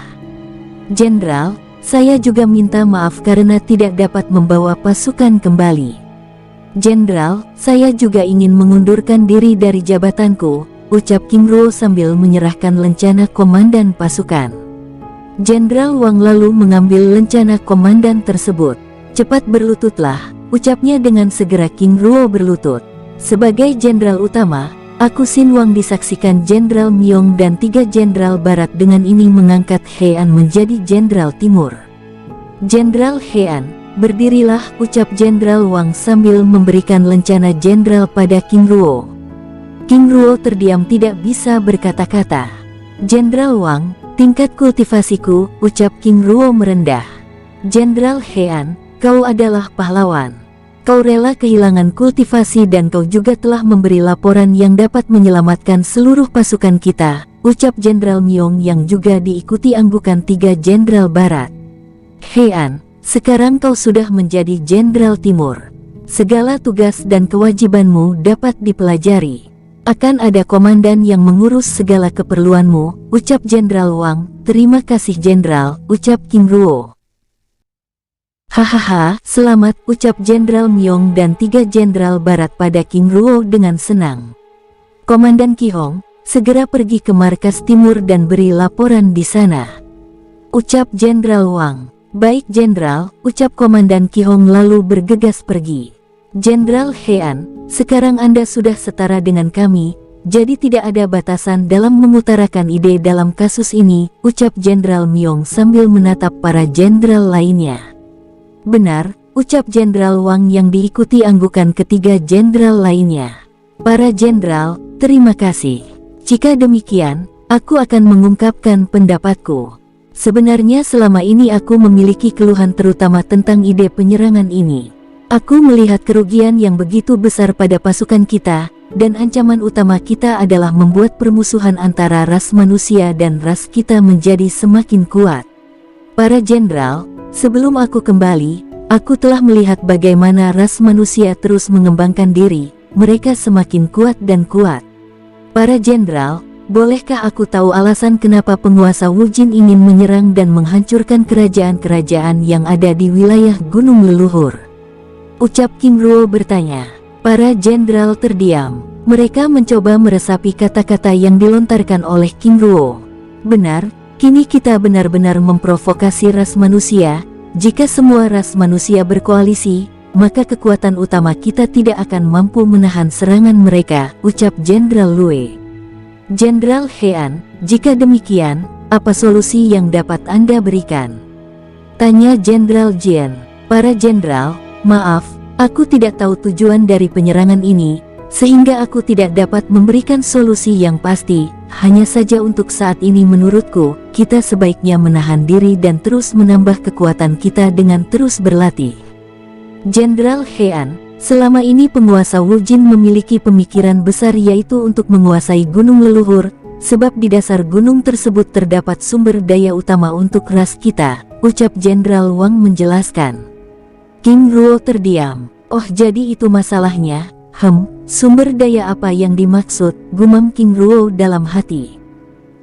Jenderal, saya juga minta maaf karena tidak dapat membawa pasukan kembali. Jenderal, saya juga ingin mengundurkan diri dari jabatanku, ucap King Ruo sambil menyerahkan lencana komandan pasukan. Jenderal Wang lalu mengambil lencana komandan tersebut. Cepat berlututlah, ucapnya dengan segera. King Ruo berlutut. Sebagai jenderal utama, aku Xin Wang disaksikan Jenderal Myong dan 3 jenderal barat dengan ini mengangkat Hean menjadi jenderal timur. Jenderal Hean, berdirilah, ucap Jenderal Wang sambil memberikan lencana jenderal pada King Ruo. King Ruo terdiam tidak bisa berkata-kata. Jenderal Wang, tingkat kultivasiku, ucap King Ruo merendah. Jenderal Hean, kau adalah pahlawan. Kau rela kehilangan kultivasi dan kau juga telah memberi laporan yang dapat menyelamatkan seluruh pasukan kita, ucap Jenderal Myong yang juga diikuti anggukan 3 jenderal barat. Hean, sekarang kau sudah menjadi jenderal timur. Segala tugas dan kewajibanmu dapat dipelajari. Akan ada komandan yang mengurus segala keperluanmu, ucap Jenderal Wang. Terima kasih Jenderal, ucap King Ruo. Hahaha, selamat, ucap Jenderal Myong dan 3 jenderal barat pada King Ruo dengan senang. Komandan Qihong, segera pergi ke markas timur dan beri laporan di sana, ucap Jenderal Wang. Baik Jenderal, ucap Komandan Qihong lalu bergegas pergi. Jenderal Hean, sekarang Anda sudah setara dengan kami, jadi tidak ada batasan dalam mengutarakan ide dalam kasus ini, ucap Jenderal Myong sambil menatap para jenderal lainnya. Benar, ucap Jenderal Wang yang diikuti anggukan ketiga jenderal lainnya. Para jenderal, terima kasih. Jika demikian, aku akan mengungkapkan pendapatku. Sebenarnya selama ini aku memiliki keluhan terutama tentang ide penyerangan ini. Aku melihat kerugian yang begitu besar pada pasukan kita, dan ancaman utama kita adalah membuat permusuhan antara ras manusia dan ras kita menjadi semakin kuat. Para jenderal, sebelum aku kembali, aku telah melihat bagaimana ras manusia terus mengembangkan diri, mereka semakin kuat dan kuat. Para jenderal, bolehkah aku tahu alasan kenapa penguasa Wujin ingin menyerang dan menghancurkan kerajaan-kerajaan yang ada di wilayah Gunung Leluhur? Ucap King Ruo bertanya. Para jenderal terdiam. Mereka mencoba meresapi kata-kata yang dilontarkan oleh King Ruo. Benar, kini kita benar-benar memprovokasi ras manusia. Jika semua ras manusia berkoalisi, maka kekuatan utama kita tidak akan mampu menahan serangan mereka, ucap Jenderal Lue. Jenderal Hean, jika demikian, apa solusi yang dapat Anda berikan? Tanya Jenderal Jian. Para jenderal, maaf, aku tidak tahu tujuan dari penyerangan ini, sehingga aku tidak dapat memberikan solusi yang pasti. Hanya saja untuk saat ini menurutku, kita sebaiknya menahan diri dan terus menambah kekuatan kita dengan terus berlatih. Jenderal Hean, selama ini penguasa Wujin memiliki pemikiran besar yaitu untuk menguasai Gunung Leluhur, sebab di dasar gunung tersebut terdapat sumber daya utama untuk ras kita, ucap Jenderal Wang menjelaskan. King Ruo terdiam. Oh, jadi itu masalahnya? Sumber daya apa yang dimaksud, gumam King Ruo dalam hati.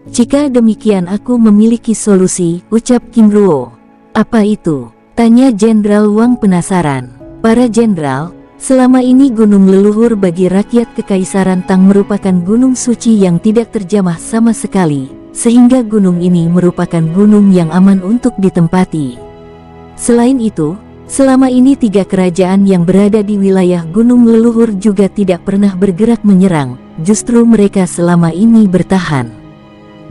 Jika demikian aku memiliki solusi, ucap King Ruo. Apa itu? Tanya Jenderal Wang penasaran. Para jenderal, selama ini Gunung Leluhur bagi rakyat Kekaisaran Tang merupakan gunung suci yang tidak terjamah sama sekali, sehingga gunung ini merupakan gunung yang aman untuk ditempati. Selain itu, selama ini 3 kerajaan yang berada di wilayah Gunung Leluhur juga tidak pernah bergerak menyerang, justru mereka selama ini bertahan.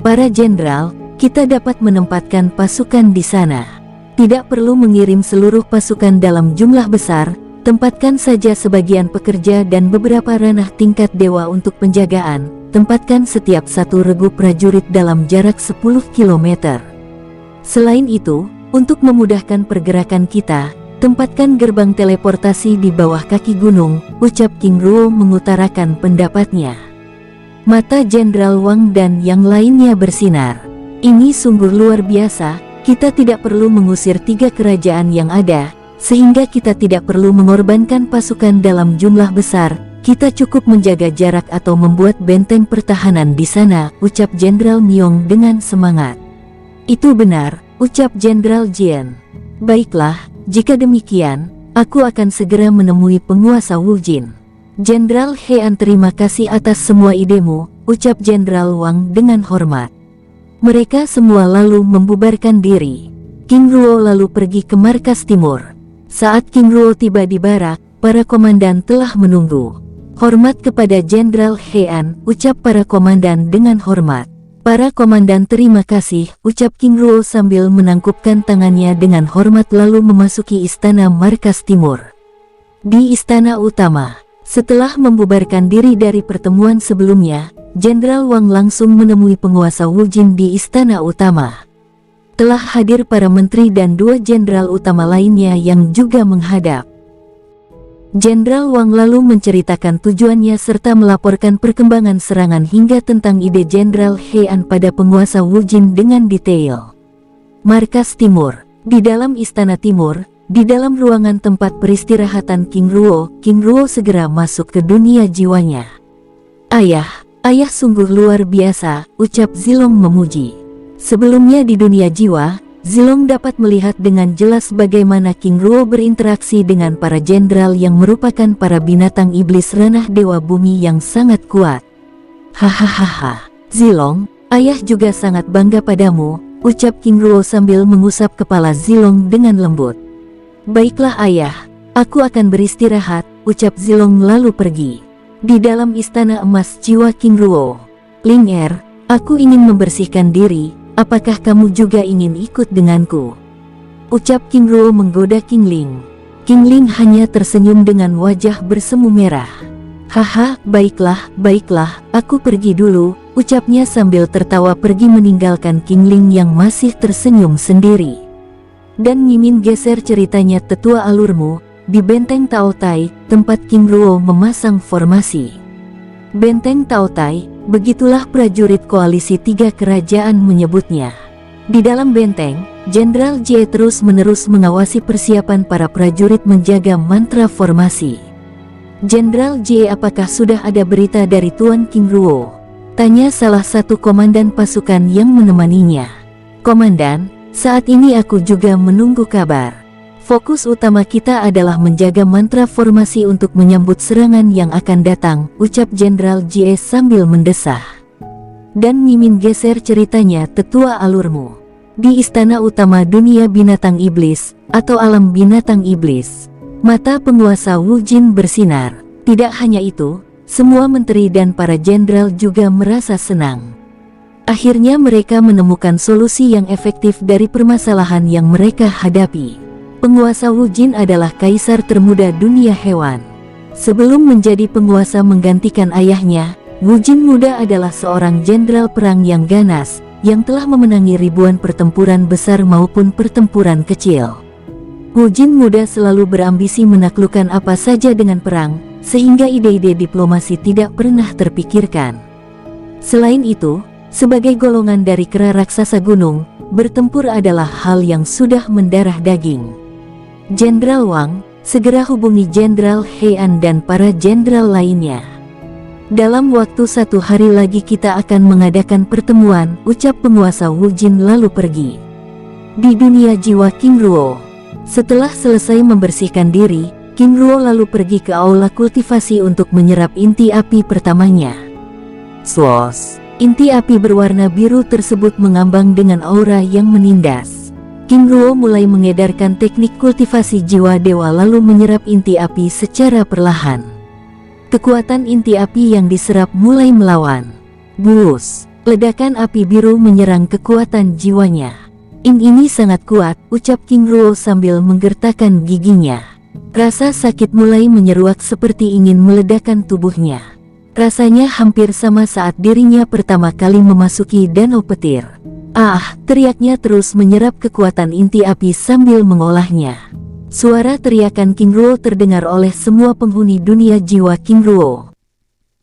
Para jenderal, kita dapat menempatkan pasukan di sana. Tidak perlu mengirim seluruh pasukan dalam jumlah besar, tempatkan saja sebagian pekerja dan beberapa ranah tingkat dewa untuk penjagaan, tempatkan setiap satu regu prajurit dalam jarak 10 km. Selain itu, untuk memudahkan pergerakan kita, tempatkan gerbang teleportasi di bawah kaki gunung, ucap King Ruo mengutarakan pendapatnya. Mata Jenderal Wang dan yang lainnya bersinar. Ini sungguh luar biasa, kita tidak perlu mengusir 3 kerajaan yang ada, sehingga kita tidak perlu mengorbankan pasukan dalam jumlah besar, kita cukup menjaga jarak atau membuat benteng pertahanan di sana, ucap Jenderal Myong dengan semangat. Itu benar, ucap Jenderal Jian. Baiklah, jika demikian, aku akan segera menemui penguasa Wujin. Jenderal Hean, terima kasih atas semua idemu, ucap Jenderal Wang dengan hormat. Mereka semua lalu membubarkan diri. King Ruo lalu pergi ke markas timur. Saat King Ruo tiba di barak, para komandan telah menunggu. Hormat kepada Jenderal Hean, ucap para komandan dengan hormat. Para komandan terima kasih, ucap King Ruo sambil menangkupkan tangannya dengan hormat lalu memasuki istana markas timur. Di istana utama, setelah membubarkan diri dari pertemuan sebelumnya, Jenderal Wang langsung menemui penguasa Wujin di istana utama. Telah hadir para menteri dan 2 jenderal utama lainnya yang juga menghadap. Jenderal Wang lalu menceritakan tujuannya serta melaporkan perkembangan serangan hingga tentang ide Jenderal Hean pada penguasa Wujin dengan detail. Markas Timur. Di dalam istana timur, di dalam ruangan tempat peristirahatan King Ruo segera masuk ke dunia jiwanya. Ayah sungguh luar biasa, ucap Zilong memuji. Sebelumnya di dunia jiwa, Zilong dapat melihat dengan jelas bagaimana King Ruo berinteraksi dengan para jenderal yang merupakan para binatang iblis ranah dewa bumi yang sangat kuat. Hahaha, Zilong, ayah juga sangat bangga padamu, ucap King Ruo sambil mengusap kepala Zilong dengan lembut. Baiklah ayah, aku akan beristirahat, ucap Zilong lalu pergi. Di dalam istana emas jiwa King Ruo, Ling Er, aku ingin membersihkan diri, apakah kamu juga ingin ikut denganku? Ucap King Ruo menggoda King Ling. King Ling hanya tersenyum dengan wajah bersemu merah. Haha, baiklah, aku pergi dulu, ucapnya sambil tertawa pergi meninggalkan King Ling yang masih tersenyum sendiri. Dan Mimin geser ceritanya tetua alurmu, di benteng Taotai, tempat King Ruo memasang formasi. Benteng Taotai, begitulah prajurit koalisi tiga kerajaan menyebutnya. Di dalam benteng, Jenderal Jie terus-menerus mengawasi persiapan para prajurit menjaga mantra formasi. Jenderal Jie, apakah sudah ada berita dari Tuan King Ruo? Tanya salah satu komandan pasukan yang menemaninya. Komandan, saat ini aku juga menunggu kabar. Fokus utama kita adalah menjaga mantra formasi untuk menyambut serangan yang akan datang, ucap Jenderal Jie sambil mendesah. Dan Mimin geser ceritanya, tetua alurmu. Di istana utama dunia binatang iblis, atau alam binatang iblis, mata penguasa Wu Jin bersinar. Tidak hanya itu, semua menteri dan para jenderal juga merasa senang. Akhirnya mereka menemukan solusi yang efektif dari permasalahan yang mereka hadapi. Penguasa Wu Jin adalah kaisar termuda dunia hewan. Sebelum menjadi penguasa menggantikan ayahnya, Wu Jin muda adalah seorang jenderal perang yang ganas, yang telah memenangi ribuan pertempuran besar maupun pertempuran kecil. Wu Jin muda selalu berambisi menaklukkan apa saja dengan perang, sehingga ide-ide diplomasi tidak pernah terpikirkan. Selain itu, sebagai golongan dari kera raksasa gunung, bertempur adalah hal yang sudah mendarah daging. Jenderal Wang, segera hubungi Jenderal Heian dan para jenderal lainnya. Dalam waktu 1 hari lagi kita akan mengadakan pertemuan, ucap penguasa Wu Jin lalu pergi. Di dunia jiwa King Ruo. Setelah selesai membersihkan diri, King Ruo lalu pergi ke aula kultivasi untuk menyerap inti api pertamanya. Swos. Inti api berwarna biru tersebut mengambang dengan aura yang menindas. King Ruo mulai mengedarkan teknik kultivasi jiwa dewa lalu menyerap inti api secara perlahan. Kekuatan inti api yang diserap mulai melawan. Bus, ledakan api biru menyerang kekuatan jiwanya. Ini sangat kuat, ucap King Ruo sambil menggertakkan giginya. Rasa sakit mulai menyeruak seperti ingin meledakkan tubuhnya. Rasanya hampir sama saat dirinya pertama kali memasuki danau petir. Ah, teriaknya terus menyerap kekuatan inti api sambil mengolahnya. Suara teriakan King Ruo terdengar oleh semua penghuni dunia jiwa King Ruo.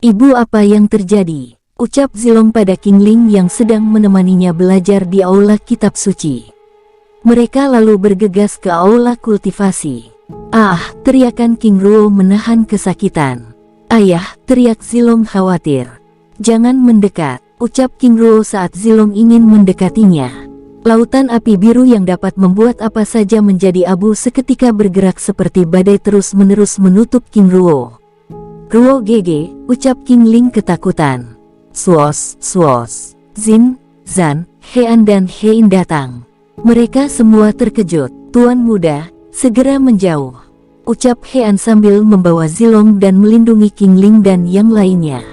Ibu, apa yang terjadi? Ucap Zilong pada King Ling yang sedang menemaninya belajar di aula kitab suci. Mereka lalu bergegas ke aula kultivasi. Ah, teriakan King Ruo menahan kesakitan. Ayah, teriak Zilong khawatir. Jangan mendekat, ucap King Ruo saat Zilong ingin mendekatinya. Lautan api biru yang dapat membuat apa saja menjadi abu seketika bergerak seperti badai terus-menerus menutup King Ruo. Ruo GG, ucap King Ling ketakutan. Swos, swos. Zin, Zan, Heian dan Hein datang. Mereka semua terkejut. Tuan muda, segera menjauh, ucap Heian sambil membawa Zilong dan melindungi King Ling dan yang lainnya.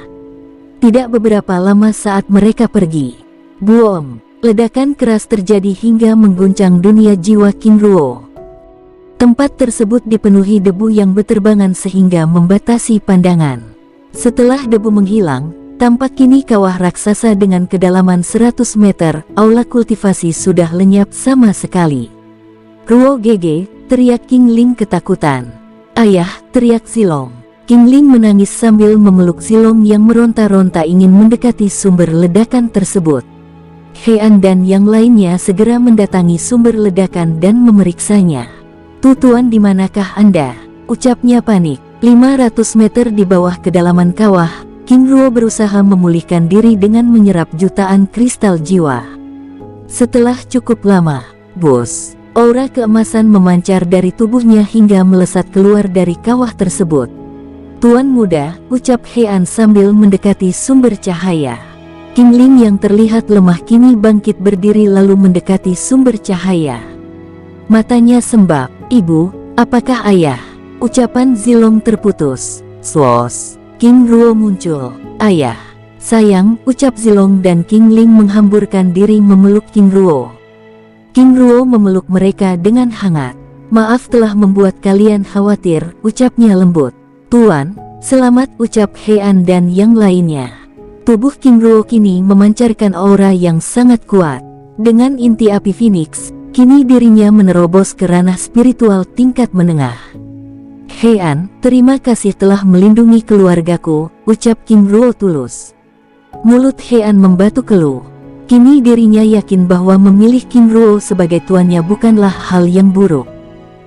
Tidak beberapa lama saat mereka pergi, boom, ledakan keras terjadi hingga mengguncang dunia jiwa King Ruo. Tempat tersebut dipenuhi debu yang berterbangan sehingga membatasi pandangan. Setelah debu menghilang, tampak kini kawah raksasa dengan kedalaman 100 meter, aula kultivasi sudah lenyap sama sekali. Ruo GG, teriak King Ling ketakutan. Ayah, teriak Zilong. King Ling menangis sambil memeluk Zilong yang meronta-ronta ingin mendekati sumber ledakan tersebut. Heian dan yang lainnya segera mendatangi sumber ledakan dan memeriksanya. Tuan, di manakah Anda? Ucapnya panik. 500 meter di bawah kedalaman kawah, King Ruo berusaha memulihkan diri dengan menyerap jutaan kristal jiwa. Setelah cukup lama, bos, aura keemasan memancar dari tubuhnya hingga melesat keluar dari kawah tersebut. Tuan muda, ucap Heian sambil mendekati sumber cahaya. King Ling yang terlihat lemah kini bangkit berdiri lalu mendekati sumber cahaya. Matanya sembab. Ibu, apakah ayah? Ucapan Zilong terputus. Swos. King Ruo muncul. Ayah. Sayang, ucap Zilong dan King Ling menghamburkan diri memeluk King Ruo. King Ruo memeluk mereka dengan hangat. Maaf telah membuat kalian khawatir, ucapnya lembut. Tuan, selamat, ucap Heian dan yang lainnya. Tubuh King Ruo kini memancarkan aura yang sangat kuat. Dengan inti api Phoenix, kini dirinya menerobos ke ranah spiritual tingkat menengah. Heian, terima kasih telah melindungi keluargaku, ucap King Ruo tulus. Mulut Heian membatu keluh. Kini dirinya yakin bahwa memilih King Ruo sebagai tuannya bukanlah hal yang buruk.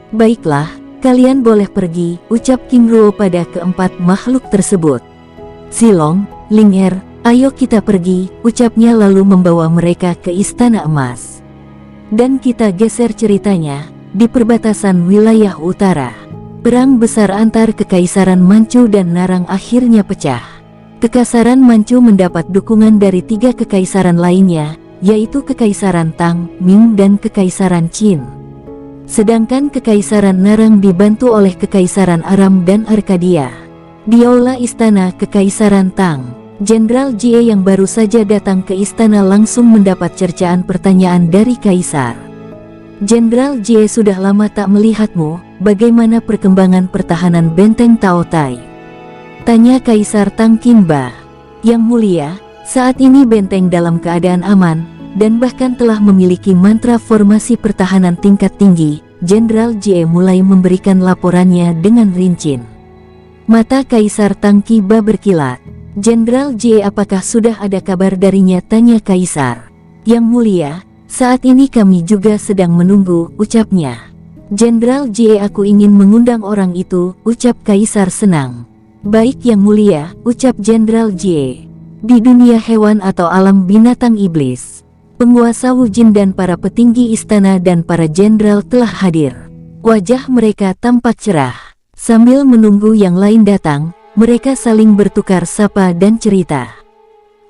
Baiklah, kalian boleh pergi, ucap King Ruo pada keempat makhluk tersebut. Zilong, Ling'er, ayo kita pergi, ucapnya lalu membawa mereka ke Istana Emas. Dan kita geser ceritanya, di perbatasan wilayah utara. Perang besar antar Kekaisaran Manchu dan Narang akhirnya pecah. Kekaisaran Manchu mendapat dukungan dari 3 kekaisaran lainnya, yaitu Kekaisaran Tang, Ming dan Kekaisaran Qin. Sedangkan Kekaisaran Narang dibantu oleh Kekaisaran Aram dan Arkadia. Di aula istana Kekaisaran Tang, Jenderal Jie yang baru saja datang ke istana langsung mendapat cercaan pertanyaan dari Kaisar. Jenderal Jie, sudah lama tak melihatmu, bagaimana perkembangan pertahanan benteng Taotai? Tanya Kaisar Tang Qinba. Yang mulia, saat ini benteng dalam keadaan aman, dan bahkan telah memiliki mantra formasi pertahanan tingkat tinggi. Jenderal Jie mulai memberikan laporannya dengan rinci. Mata Kaisar Tang Qinba berkilat. Jenderal Jie, apakah sudah ada kabar darinya? Tanya Kaisar. Yang mulia, saat ini kami juga sedang menunggu, ucapnya. Jenderal Jie, aku ingin mengundang orang itu, ucap Kaisar senang. Baik yang mulia, ucap Jenderal Jie. Di dunia hewan atau alam binatang iblis, penguasa Wujin dan para petinggi istana dan para jenderal telah hadir. Wajah mereka tampak cerah. Sambil menunggu yang lain datang, mereka saling bertukar sapa dan cerita.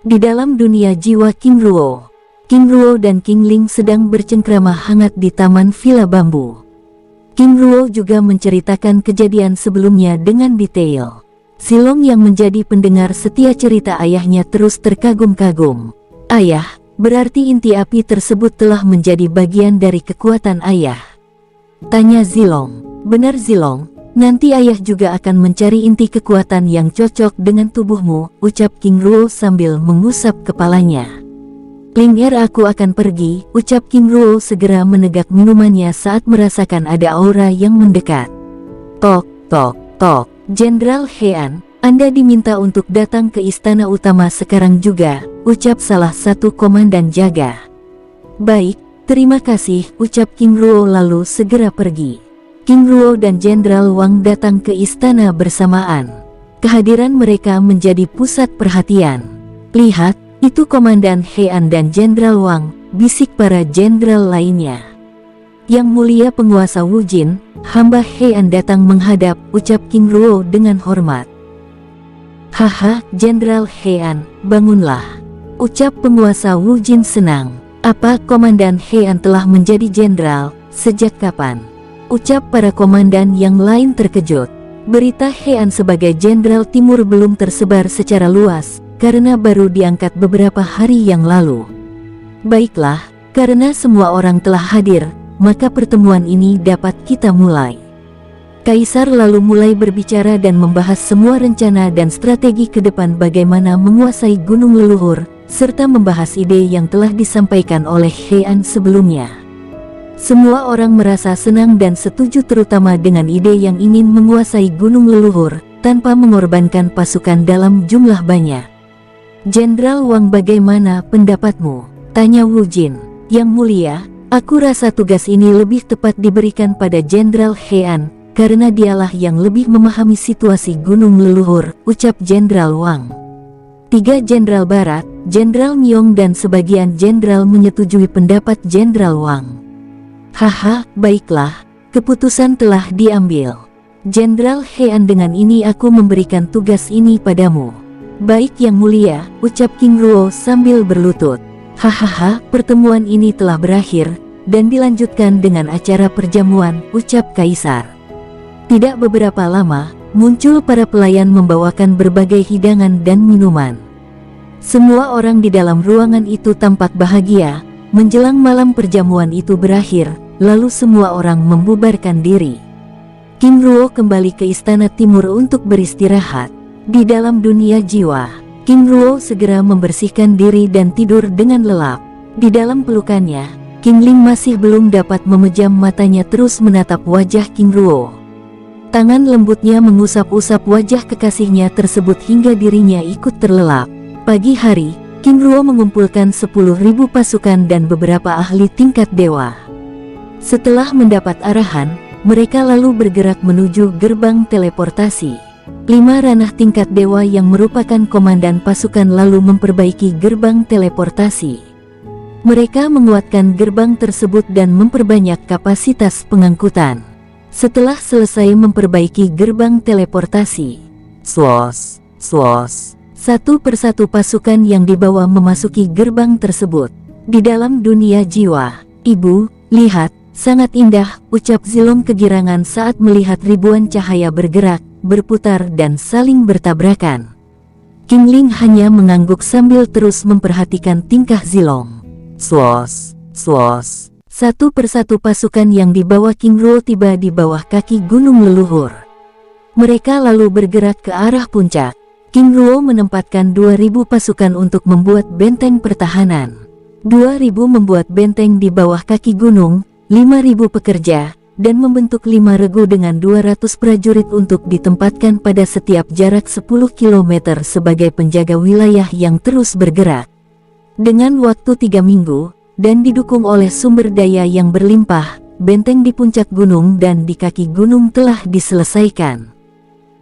Di dalam dunia jiwa King Ruo dan King Ling sedang bercengkrama hangat di taman Villa Bambu. King Ruo juga menceritakan kejadian sebelumnya dengan detail. Zilong yang menjadi pendengar setia cerita ayahnya terus terkagum-kagum. Ayah, berarti inti api tersebut telah menjadi bagian dari kekuatan ayah? Tanya Zilong. Benar Zilong, nanti ayah juga akan mencari inti kekuatan yang cocok dengan tubuhmu, ucap King Ruo sambil mengusap kepalanya. Ling'er, aku akan pergi, ucap King Ruo segera menegak minumannya saat merasakan ada aura yang mendekat. Tok, tok, tok. Jenderal Heian, Anda diminta untuk datang ke istana utama sekarang juga, ucap salah satu komandan jaga. Baik, terima kasih, ucap King Ruo lalu segera pergi. King Ruo dan Jenderal Wang datang ke istana bersamaan. Kehadiran mereka menjadi pusat perhatian. Lihat, itu Komandan Heian dan Jenderal Wang, bisik para jenderal lainnya. Yang mulia penguasa Wujin, hamba Heian datang menghadap, ucap King Ruo dengan hormat. Haha, Jenderal Heian, bangunlah, ucap penguasa Wujin senang. Apa Komandan Heian telah menjadi jenderal? Sejak kapan? Ucap para komandan yang lain terkejut. Berita Heian sebagai Jenderal Timur belum tersebar secara luas, karena baru diangkat beberapa hari yang lalu. Baiklah, karena semua orang telah hadir, maka pertemuan ini dapat kita mulai. Kaisar lalu mulai berbicara dan membahas semua rencana dan strategi ke depan bagaimana menguasai gunung leluhur, serta membahas ide yang telah disampaikan oleh Heian sebelumnya. Semua orang merasa senang dan setuju terutama dengan ide yang ingin menguasai gunung leluhur, tanpa mengorbankan pasukan dalam jumlah banyak. Jenderal Wang, bagaimana pendapatmu? Tanya Wujin. Yang mulia, aku rasa tugas ini lebih tepat diberikan pada Jenderal Heian, karena dialah yang lebih memahami situasi gunung leluhur, ucap Jenderal Wang. 3 jenderal barat, Jenderal Myong dan sebagian jenderal menyetujui pendapat Jenderal Wang. Haha, baiklah, keputusan telah diambil. Jenderal Heian, dengan ini aku memberikan tugas ini padamu. Baik yang mulia, ucap King Ruo sambil berlutut. Hahaha, pertemuan ini telah berakhir, dan dilanjutkan dengan acara perjamuan, ucap Kaisar. Tidak beberapa lama, muncul para pelayan membawakan berbagai hidangan dan minuman. Semua orang di dalam ruangan itu tampak bahagia. Menjelang malam perjamuan itu berakhir, lalu semua orang membubarkan diri. King Ruo kembali ke Istana Timur untuk beristirahat. Di dalam dunia jiwa, King Ruo segera membersihkan diri dan tidur dengan lelap. Di dalam pelukannya, King Ling masih belum dapat memejam matanya terus menatap wajah King Ruo. Tangan lembutnya mengusap-usap wajah kekasihnya tersebut hingga dirinya ikut terlelap. Pagi hari, King Ruo mengumpulkan 10.000 pasukan dan beberapa ahli tingkat dewa. Setelah mendapat arahan, mereka lalu bergerak menuju gerbang teleportasi. 5 ranah tingkat dewa yang merupakan komandan pasukan lalu memperbaiki gerbang teleportasi. Mereka menguatkan gerbang tersebut dan memperbanyak kapasitas pengangkutan. Setelah selesai memperbaiki gerbang teleportasi, swos, satu persatu pasukan yang dibawa memasuki gerbang tersebut. Di dalam dunia jiwa, "Ibu, lihat, sangat indah," ucap Zilong kegirangan saat melihat ribuan cahaya bergerak, berputar dan saling bertabrakan. King Ling hanya mengangguk sambil terus memperhatikan tingkah Zilong. Swos. Satu persatu pasukan yang dibawa King Ruo tiba di bawah kaki gunung leluhur. Mereka lalu bergerak ke arah puncak. King Ruo menempatkan 2.000 pasukan untuk membuat benteng pertahanan. 2.000 membuat benteng di bawah kaki gunung, 5.000 pekerja, dan membentuk 5 regu dengan 200 prajurit untuk ditempatkan pada setiap jarak 10 km sebagai penjaga wilayah yang terus bergerak. Dengan waktu 3 minggu, dan didukung oleh sumber daya yang berlimpah, benteng di puncak gunung dan di kaki gunung telah diselesaikan.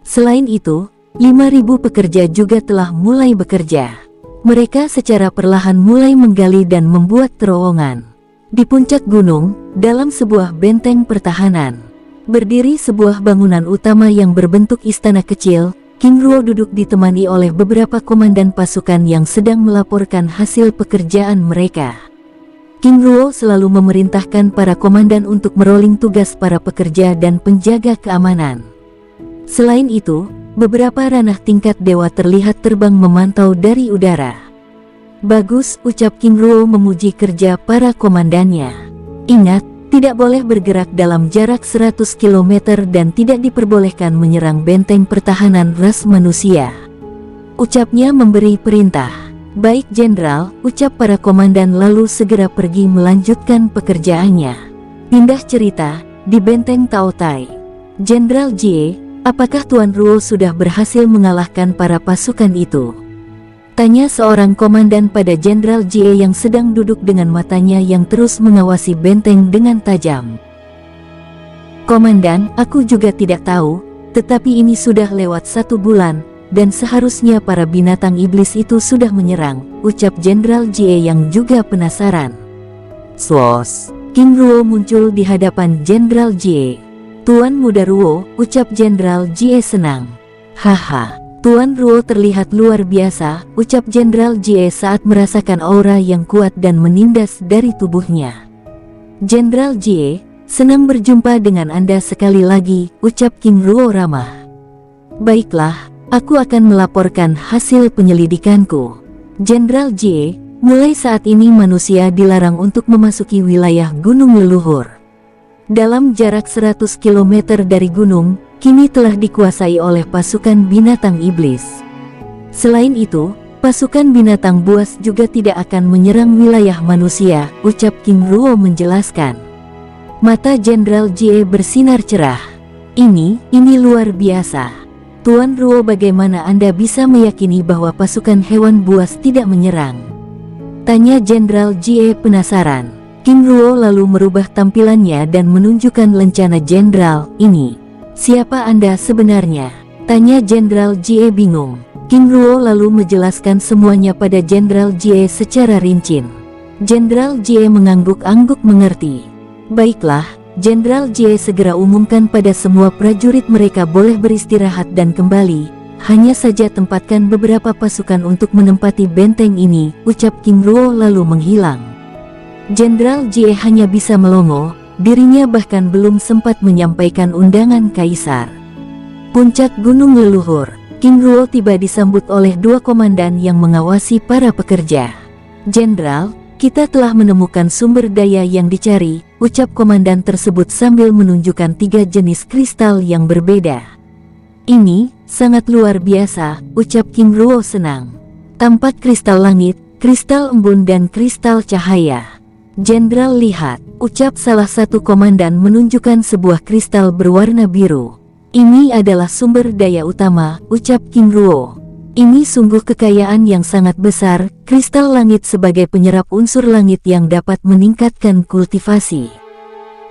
Selain itu, 5.000 pekerja juga telah mulai bekerja. Mereka secara perlahan mulai menggali dan membuat terowongan. Di puncak gunung, dalam sebuah benteng pertahanan, berdiri sebuah bangunan utama yang berbentuk istana kecil. King Ruo duduk ditemani oleh beberapa komandan pasukan yang sedang melaporkan hasil pekerjaan mereka. King Ruo selalu memerintahkan para komandan untuk merolling tugas para pekerja dan penjaga keamanan. Selain itu, beberapa ranah tingkat dewa terlihat terbang memantau dari udara. "Bagus," ucap King Ruo memuji kerja para komandannya. "Ingat, tidak boleh bergerak dalam jarak 100 km dan tidak diperbolehkan menyerang benteng pertahanan ras manusia," ucapnya memberi perintah. "Baik Jenderal," ucap para komandan lalu segera pergi melanjutkan pekerjaannya. Pindah cerita, di benteng Taotai. "Jenderal Jie, apakah Tuan Ruo sudah berhasil mengalahkan para pasukan itu?" tanya seorang komandan pada Jenderal Jie yang sedang duduk dengan matanya yang terus mengawasi benteng dengan tajam. "Komandan, aku juga tidak tahu, tetapi ini sudah lewat 1 bulan, dan seharusnya para binatang iblis itu sudah menyerang," ucap Jenderal Jie yang juga penasaran. Swos. King Ruo muncul di hadapan Jenderal Jie. "Tuan Muda Ruo," ucap Jenderal Jie senang. "Haha, Tuan Ruo terlihat luar biasa," ucap Jenderal Jie saat merasakan aura yang kuat dan menindas dari tubuhnya. "Jenderal Jie, senang berjumpa dengan Anda sekali lagi," ucap King Ruo ramah. "Baiklah, aku akan melaporkan hasil penyelidikanku. Jenderal Jie, mulai saat ini manusia dilarang untuk memasuki wilayah gunung leluhur. Dalam jarak 100 km dari gunung, kini telah dikuasai oleh pasukan binatang iblis. Selain itu, pasukan binatang buas juga tidak akan menyerang wilayah manusia," ucap King Ruo menjelaskan. Mata Jenderal Jie bersinar cerah. Ini luar biasa. "Tuan Ruo, bagaimana Anda bisa meyakini bahwa pasukan hewan buas tidak menyerang?" tanya Jenderal Jie penasaran. King Ruo lalu merubah tampilannya dan menunjukkan lencana jenderal. "Ini, siapa Anda sebenarnya?" tanya Jenderal Jie bingung. King Ruo lalu menjelaskan semuanya pada Jenderal Jie secara rinci. Jenderal Jie mengangguk-angguk mengerti. "Baiklah, Jenderal Jie segera umumkan pada semua prajurit mereka boleh beristirahat dan kembali. Hanya saja tempatkan beberapa pasukan untuk menempati benteng ini," ucap King Ruo lalu menghilang. Jenderal Jie hanya bisa melongo, dirinya bahkan belum sempat menyampaikan undangan kaisar. Puncak gunung leluhur, King Ruo tiba disambut oleh 2 komandan yang mengawasi para pekerja. "Jenderal, kita telah menemukan sumber daya yang dicari," ucap komandan tersebut sambil menunjukkan 3 jenis kristal yang berbeda. "Ini sangat luar biasa," ucap King Ruo senang. "Tampak kristal langit, kristal embun dan kristal cahaya." "Jenderal lihat," ucap salah satu komandan menunjukkan sebuah kristal berwarna biru. Ini adalah sumber daya utama, ucap King Ruo. Ini sungguh kekayaan yang sangat besar, kristal langit sebagai penyerap unsur langit yang dapat meningkatkan kultivasi.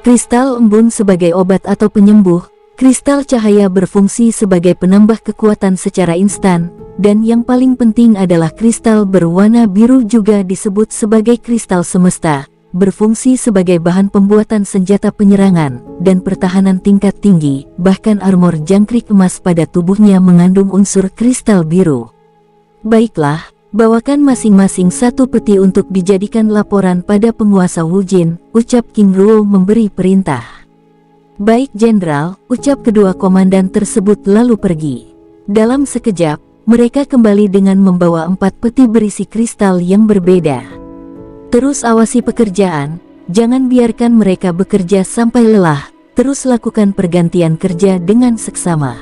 Kristal embun sebagai obat atau penyembuh, kristal cahaya berfungsi sebagai penambah kekuatan secara instan, dan yang paling penting adalah kristal berwarna biru juga disebut sebagai kristal semesta, berfungsi sebagai bahan pembuatan senjata penyerangan dan pertahanan tingkat tinggi, bahkan armor jangkrik emas pada tubuhnya mengandung unsur kristal biru. Baiklah, bawakan masing-masing satu peti untuk dijadikan laporan pada penguasa Wujin, ucap King Ruo memberi perintah. Baik Jenderal, ucap kedua komandan tersebut lalu pergi. Dalam sekejap, mereka kembali dengan membawa 4 peti berisi kristal yang berbeda. Terus awasi pekerjaan, jangan biarkan mereka bekerja sampai lelah, terus lakukan pergantian kerja dengan seksama.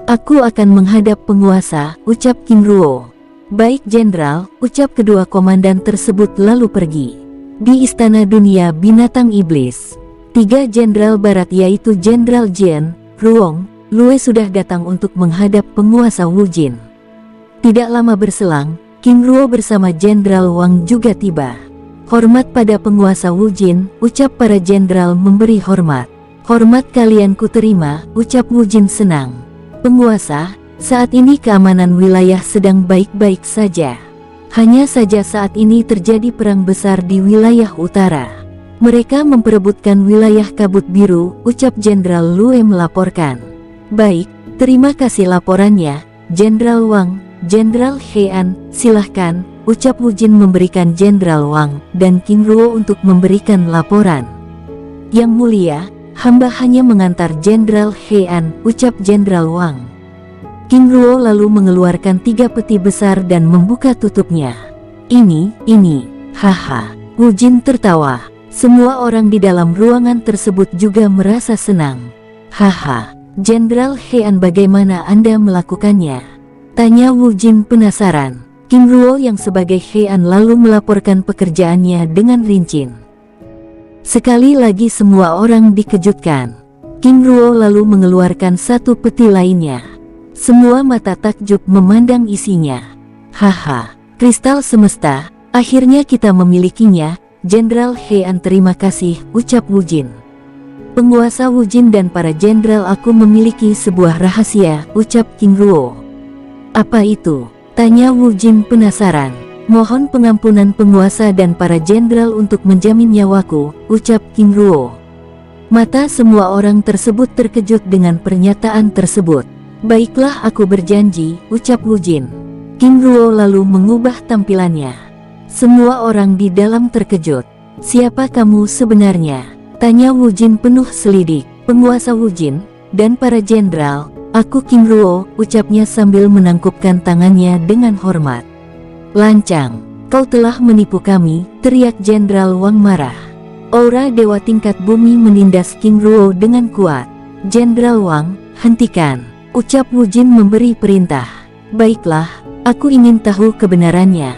Aku akan menghadap penguasa, ucap King Ruo. Baik Jenderal, ucap kedua komandan tersebut lalu pergi. Di Istana Dunia Binatang Iblis, 3 jenderal barat yaitu Jenderal Jian, Ruong, Lue sudah datang untuk menghadap penguasa Wujin. Tidak lama berselang, King Ruo bersama Jenderal Wang juga tiba. Hormat pada penguasa Wujin, ucap para jenderal memberi hormat. Hormat kalian kuterima, ucap Wujin senang. Penguasa, saat ini keamanan wilayah sedang baik-baik saja. Hanya saja saat ini terjadi perang besar di wilayah utara. Mereka memperebutkan wilayah kabut biru, ucap Jenderal Lue melaporkan. Baik, terima kasih laporannya, Jenderal Wang. Jenderal Heian, silahkan, ucap Wujin memberikan Jenderal Wang dan King Ruo untuk memberikan laporan. Yang mulia, hamba hanya mengantar Jenderal Heian, ucap Jenderal Wang. King Ruo lalu mengeluarkan 3 peti besar dan membuka tutupnya. Ini, haha. Wujin tertawa. Semua orang di dalam ruangan tersebut juga merasa senang. Haha, Jenderal Heian bagaimana Anda melakukannya? Tanya Wujin penasaran. King Ruo yang sebagai Heian lalu melaporkan pekerjaannya dengan rinci. Sekali lagi semua orang dikejutkan. King Ruo lalu mengeluarkan 1 peti lainnya. Semua mata takjub memandang isinya. Haha, kristal semesta, akhirnya kita memilikinya, Jenderal Heian terima kasih, ucap Wujin. Penguasa Wujin dan para jenderal aku memiliki sebuah rahasia, ucap King Ruo. Apa itu? Tanya Wujin penasaran. Mohon pengampunan penguasa dan para jenderal untuk menjamin nyawaku, ucap King Ruo. Mata semua orang tersebut terkejut dengan pernyataan tersebut. Baiklah aku berjanji, ucap Wujin. King Ruo lalu mengubah tampilannya. Semua orang di dalam terkejut. Siapa kamu sebenarnya? Tanya Wujin penuh selidik. Penguasa Wujin dan para jenderal, aku King Ruo, ucapnya sambil menangkupkan tangannya dengan hormat. Lancang, kau telah menipu kami, teriak Jenderal Wang marah. Aura dewa tingkat bumi menindas King Ruo dengan kuat. Jenderal Wang, hentikan, ucap Wujin memberi perintah. Baiklah, aku ingin tahu kebenarannya.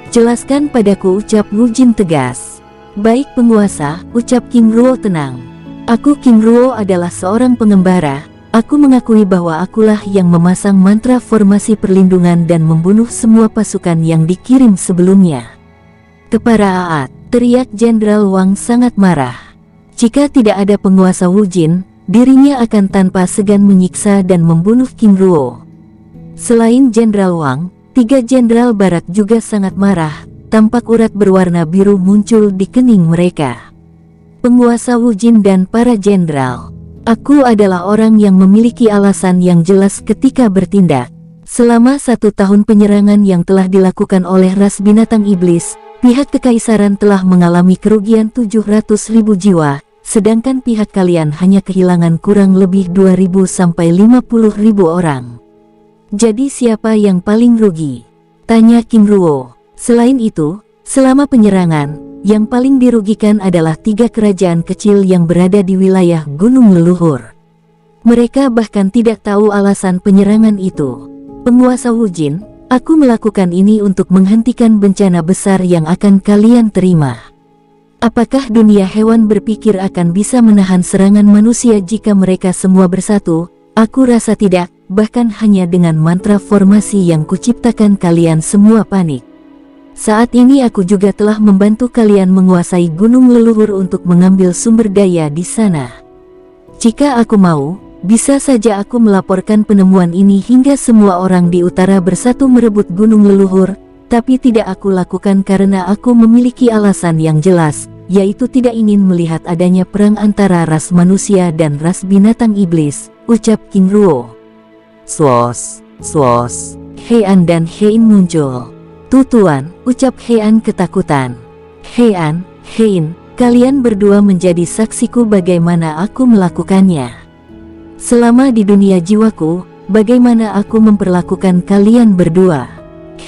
Jelaskan padaku, ucap Wujin tegas. Baik penguasa, ucap King Ruo tenang. Aku King Ruo adalah seorang pengembara. Aku mengakui bahwa akulah yang memasang mantra formasi perlindungan dan membunuh semua pasukan yang dikirim sebelumnya. Keparaan, teriak Jenderal Wang sangat marah. Jika tidak ada penguasa Wujin, dirinya akan tanpa segan menyiksa dan membunuh King Ruo. Selain Jenderal Wang, 3 jenderal barat juga sangat marah. Tampak urat berwarna biru muncul di kening mereka. Penguasa Wujin dan para jenderal, aku adalah orang yang memiliki alasan yang jelas ketika bertindak. Selama 1 tahun penyerangan yang telah dilakukan oleh ras binatang iblis, pihak kekaisaran telah mengalami kerugian 700.000 jiwa. Sedangkan pihak kalian hanya kehilangan kurang lebih 2.000 sampai 50.000 orang. Jadi siapa yang paling rugi? Tanya King Ruo. Selain itu, selama penyerangan, yang paling dirugikan adalah 3 kerajaan kecil yang berada di wilayah Gunung Leluhur. Mereka bahkan tidak tahu alasan penyerangan itu. Penguasa Wujin, aku melakukan ini untuk menghentikan bencana besar yang akan kalian terima. Apakah dunia hewan berpikir akan bisa menahan serangan manusia jika mereka semua bersatu? Aku rasa tidak, bahkan hanya dengan mantra formasi yang kuciptakan kalian semua panik. Saat ini aku juga telah membantu kalian menguasai gunung leluhur untuk mengambil sumber daya di sana. Jika aku mau, bisa saja aku melaporkan penemuan ini hingga semua orang di utara bersatu merebut gunung leluhur, tapi tidak aku lakukan karena aku memiliki alasan yang jelas, yaitu tidak ingin melihat adanya perang antara ras manusia dan ras binatang iblis, ucap King Ruo. Swos, swos, Heian dan Hein muncul. Tuan, ucap Heian ketakutan. Heian, Hein, kalian berdua menjadi saksiku bagaimana aku melakukannya. Selama di dunia jiwaku, bagaimana aku memperlakukan kalian berdua.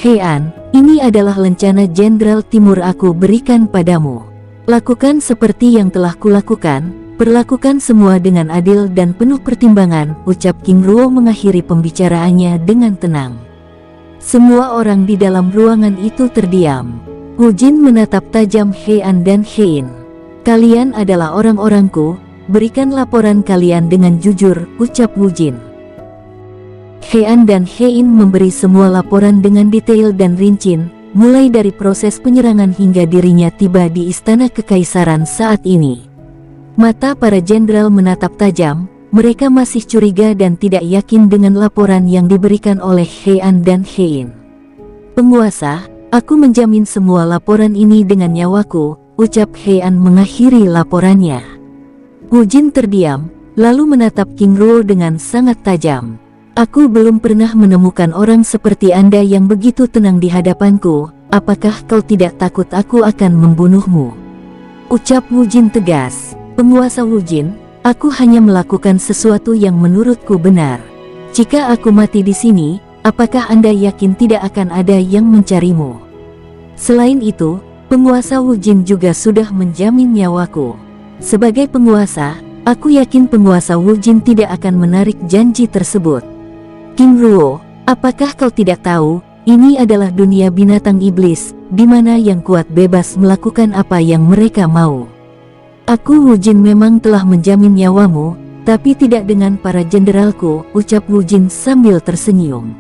Heian, ini adalah lencana Jenderal Timur aku berikan padamu. Lakukan seperti yang telah kulakukan, perlakukan semua dengan adil dan penuh pertimbangan, ucap King Ruo mengakhiri pembicaraannya dengan tenang. Semua orang di dalam ruangan itu terdiam. Wu Jin menatap tajam Heian dan Hein. Kalian adalah orang-orangku, berikan laporan kalian dengan jujur, ucap Wu Jin. Heian dan Hein memberi semua laporan dengan detail dan rinci, mulai dari proses penyerangan hingga dirinya tiba di istana kekaisaran saat ini. Mata para jenderal menatap tajam, mereka masih curiga dan tidak yakin dengan laporan yang diberikan oleh Heian dan Hein. Penguasa, aku menjamin semua laporan ini dengan nyawaku, ucap Heian mengakhiri laporannya. Wu Jin terdiam, lalu menatap King Ruo dengan sangat tajam. Aku belum pernah menemukan orang seperti Anda yang begitu tenang di hadapanku, apakah kau tidak takut aku akan membunuhmu? Ucap Wu Jin tegas. Penguasa Wu Jin, aku hanya melakukan sesuatu yang menurutku benar. Jika aku mati di sini, apakah Anda yakin tidak akan ada yang mencarimu? Selain itu, penguasa Wu Jin juga sudah menjamin nyawaku. Sebagai penguasa, aku yakin penguasa Wu Jin tidak akan menarik janji tersebut. King Ruo, apakah kau tidak tahu, ini adalah dunia binatang iblis, di mana yang kuat bebas melakukan apa yang mereka mau. Aku Wu Jin memang telah menjamin nyawamu, tapi tidak dengan para jenderalku, ucap Wu Jin sambil tersenyum.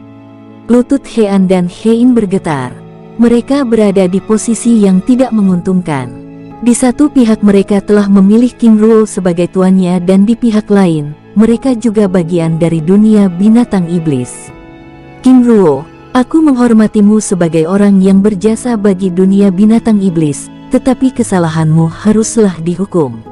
Lutut Heian dan Hein bergetar. Mereka berada di posisi yang tidak menguntungkan. Di satu pihak mereka telah memilih King Ruo sebagai tuannya dan di pihak lain, mereka juga bagian dari dunia binatang iblis. King Ruo, aku menghormatimu sebagai orang yang berjasa bagi dunia binatang iblis, tetapi kesalahanmu haruslah dihukum.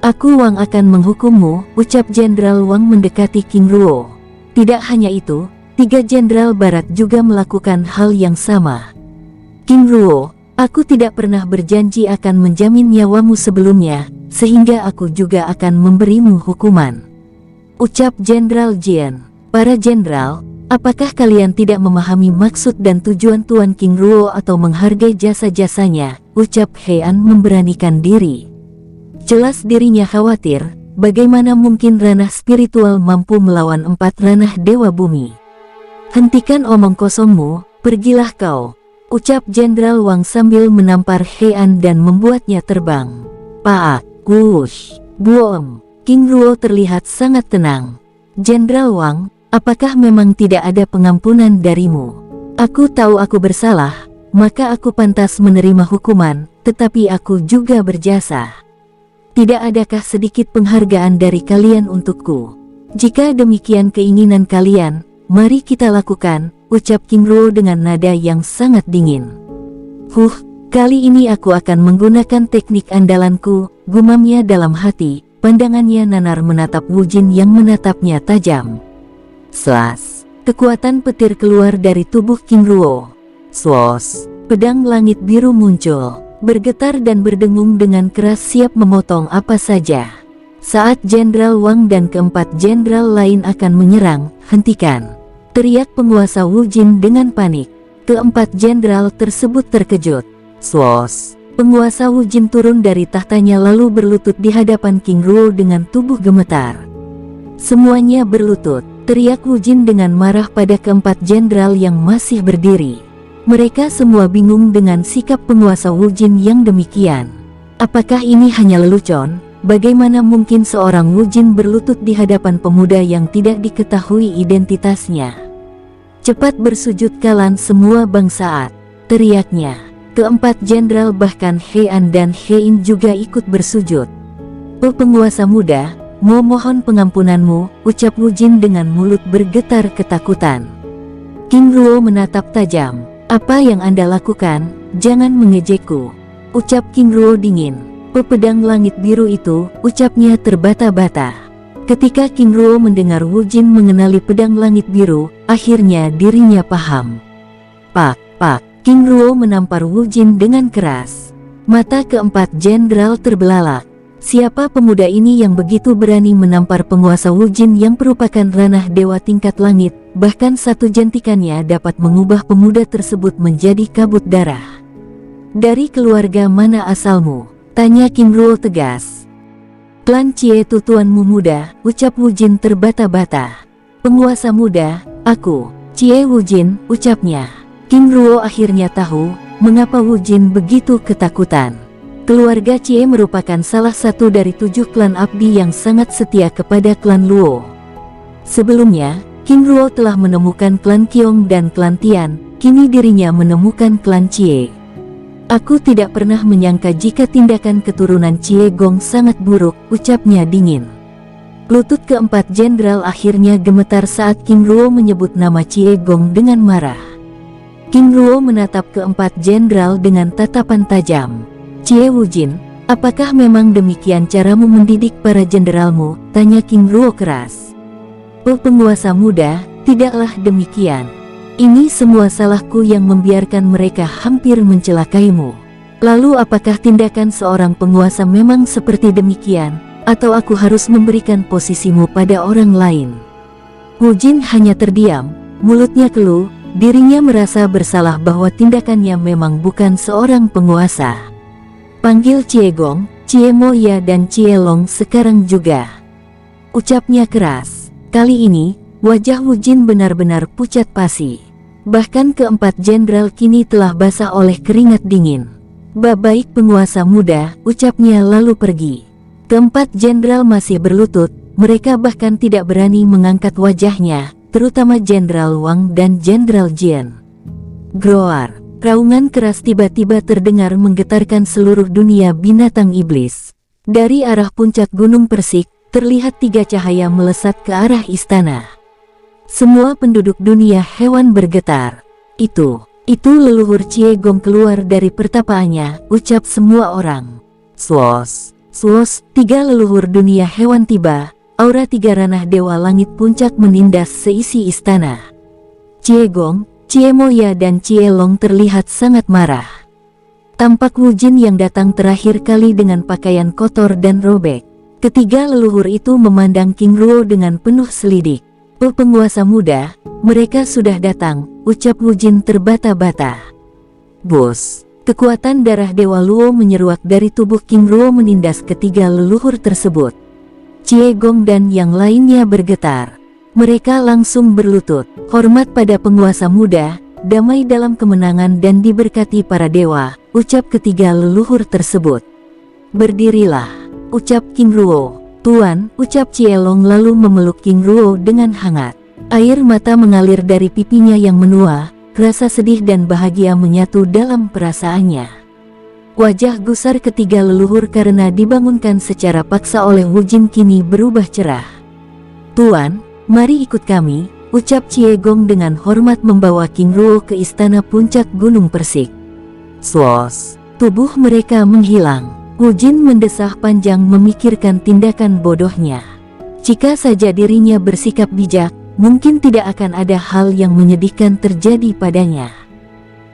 Aku Wang akan menghukummu, ucap Jenderal Wang mendekati King Ruo. Tidak hanya itu, 3 jenderal barat juga melakukan hal yang sama. King Ruo, aku tidak pernah berjanji akan menjamin nyawamu sebelumnya, sehingga aku juga akan memberimu hukuman. Ucap Jenderal Jian. Para jenderal, apakah kalian tidak memahami maksud dan tujuan Tuan King Ruo atau menghargai jasa-jasanya? Ucap Heian memberanikan diri. Jelas dirinya khawatir, bagaimana mungkin ranah spiritual mampu melawan 4 ranah Dewa Bumi. Hentikan omong kosongmu, pergilah kau. Ucap Jenderal Wang sambil menampar Heian dan membuatnya terbang. Paak, wush, buom. King Ruo terlihat sangat tenang. Jenderal Wang, apakah memang tidak ada pengampunan darimu? Aku tahu aku bersalah, maka aku pantas menerima hukuman, tetapi aku juga berjasa. Tidak adakah sedikit penghargaan dari kalian untukku? Jika demikian keinginan kalian, mari kita lakukan, ucap King Ruo dengan nada yang sangat dingin. Kali ini aku akan menggunakan teknik andalanku, gumamnya dalam hati. Pandangannya nanar menatap Wu Jin yang menatapnya tajam. Slas, kekuatan petir keluar dari tubuh King Ruo. Swos, pedang langit biru muncul, bergetar dan berdengung dengan keras siap memotong apa saja. Saat Jenderal Wang dan keempat jenderal lain akan menyerang, hentikan! Teriak penguasa Wu Jin dengan panik. Keempat jenderal tersebut terkejut. Swos! Penguasa Wu Jin turun dari tahtanya lalu berlutut di hadapan King Ruo dengan tubuh gemetar. Semuanya berlutut, teriak Wu Jin dengan marah pada keempat jenderal yang masih berdiri. Mereka semua bingung dengan sikap penguasa Wu Jin yang demikian. Apakah ini hanya lelucon? bagaimana mungkin seorang Wu Jin berlutut di hadapan pemuda yang tidak diketahui identitasnya? Cepat bersujud kalian semua bangsaat, teriaknya. Keempat jenderal bahkan Heian dan Hein juga ikut bersujud. "Oh penguasa muda, mohon pengampunanmu," ucap Wu Jin dengan mulut bergetar ketakutan. King Ruo menatap tajam. "Apa yang Anda lakukan? Jangan mengejekku," ucap King Ruo dingin. "Oh pedang langit biru itu," ucapnya terbata-bata. Ketika King Ruo mendengar Wu Jin mengenali pedang langit biru, akhirnya dirinya paham. Pak, King Ruo menampar Wu Jin dengan keras. Mata keempat jenderal terbelalak. Siapa pemuda ini yang begitu berani menampar penguasa Wu Jin yang merupakan ranah dewa tingkat langit, bahkan satu jentikannya dapat mengubah pemuda tersebut menjadi kabut darah. "Dari keluarga mana asalmu?" tanya King Ruo tegas. "Klan Cie itu tuanmu muda," ucap Wu Jin terbata-bata. "Penguasa muda, aku, Cie Wu Jin," ucapnya. King Ruo akhirnya tahu mengapa Wu Jin begitu ketakutan. Keluarga Cie merupakan salah satu dari 7 klan abdi yang sangat setia kepada klan Luo. Sebelumnya, King Ruo telah menemukan klan Qiong dan klan Tian, kini dirinya menemukan klan Cie. "Aku tidak pernah menyangka jika tindakan keturunan Cie Gong sangat buruk," ucapnya dingin. Lutut keempat jenderal akhirnya gemetar saat King Ruo menyebut nama Cie Gong dengan marah. King Ruo menatap keempat jenderal dengan tatapan tajam. "Cie Wu Jin, apakah memang demikian caramu mendidik para jenderalmu?" tanya King Ruo keras. "Oh penguasa muda, tidaklah demikian. Ini semua salahku yang membiarkan mereka hampir mencelakaimu. Lalu apakah tindakan seorang penguasa memang seperti demikian, atau aku harus memberikan posisimu pada orang lain?" Wu Jin hanya terdiam, mulutnya keluh. Dirinya merasa bersalah bahwa tindakannya memang bukan seorang penguasa. "Panggil Cie Gong, Cie Mo Ya dan Cie Long sekarang juga," ucapnya keras. Kali ini, wajah Wu Jin benar-benar pucat pasi. Bahkan keempat jenderal kini telah basah oleh keringat dingin. "Baik penguasa muda," ucapnya lalu pergi. Keempat jenderal masih berlutut, mereka bahkan tidak berani mengangkat wajahnya, terutama Jenderal Wang dan Jenderal Jian. Groar, raungan keras tiba-tiba terdengar menggetarkan seluruh dunia binatang iblis. Dari arah puncak Gunung Persik, terlihat 3 cahaya melesat ke arah istana. Semua penduduk dunia hewan bergetar. Itu leluhur Cie Gong keluar dari pertapaannya, ucap semua orang. Swos, 3 leluhur dunia hewan tiba. Aura 3 ranah dewa langit puncak menindas seisi istana. Cie Gong, Cie Mo Ya dan Cie Long terlihat sangat marah. Tampak Wu Jin yang datang terakhir kali dengan pakaian kotor dan robek. Ketiga leluhur itu memandang King Ruo dengan penuh selidik. "Oh penguasa muda, mereka sudah datang," ucap Wu Jin terbata-bata. "Bos." Kekuatan darah dewa Luo menyeruak dari tubuh King Ruo menindas ketiga leluhur tersebut. Cie Gong dan yang lainnya bergetar. Mereka langsung berlutut. "Hormat pada penguasa muda, damai dalam kemenangan dan diberkati para dewa," ucap ketiga leluhur tersebut. "Berdirilah," ucap King Ruo. "Tuan," ucap Cie Long lalu memeluk King Ruo dengan hangat. Air mata mengalir dari pipinya yang menua, rasa sedih dan bahagia menyatu dalam perasaannya. Wajah gusar ketiga leluhur karena dibangunkan secara paksa oleh Wu Jin kini berubah cerah. "Tuan, mari ikut kami," ucap Cie Gong dengan hormat membawa King Ruo ke istana puncak Gunung Persik. Swos, tubuh mereka menghilang. Wu Jin mendesah panjang memikirkan tindakan bodohnya. Jika saja dirinya bersikap bijak, mungkin tidak akan ada hal yang menyedihkan terjadi padanya.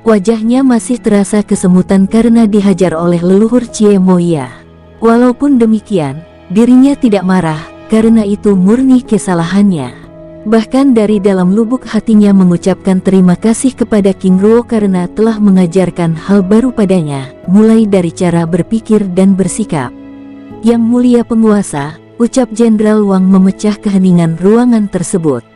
Wajahnya masih terasa kesemutan karena dihajar oleh leluhur Cie Mo Ya. Walaupun demikian, dirinya tidak marah, karena itu murni kesalahannya. Bahkan dari dalam lubuk hatinya mengucapkan terima kasih kepada King Ruo karena telah mengajarkan hal baru padanya, mulai dari cara berpikir dan bersikap. "Yang mulia penguasa," ucap Jenderal Wang memecah keheningan ruangan tersebut.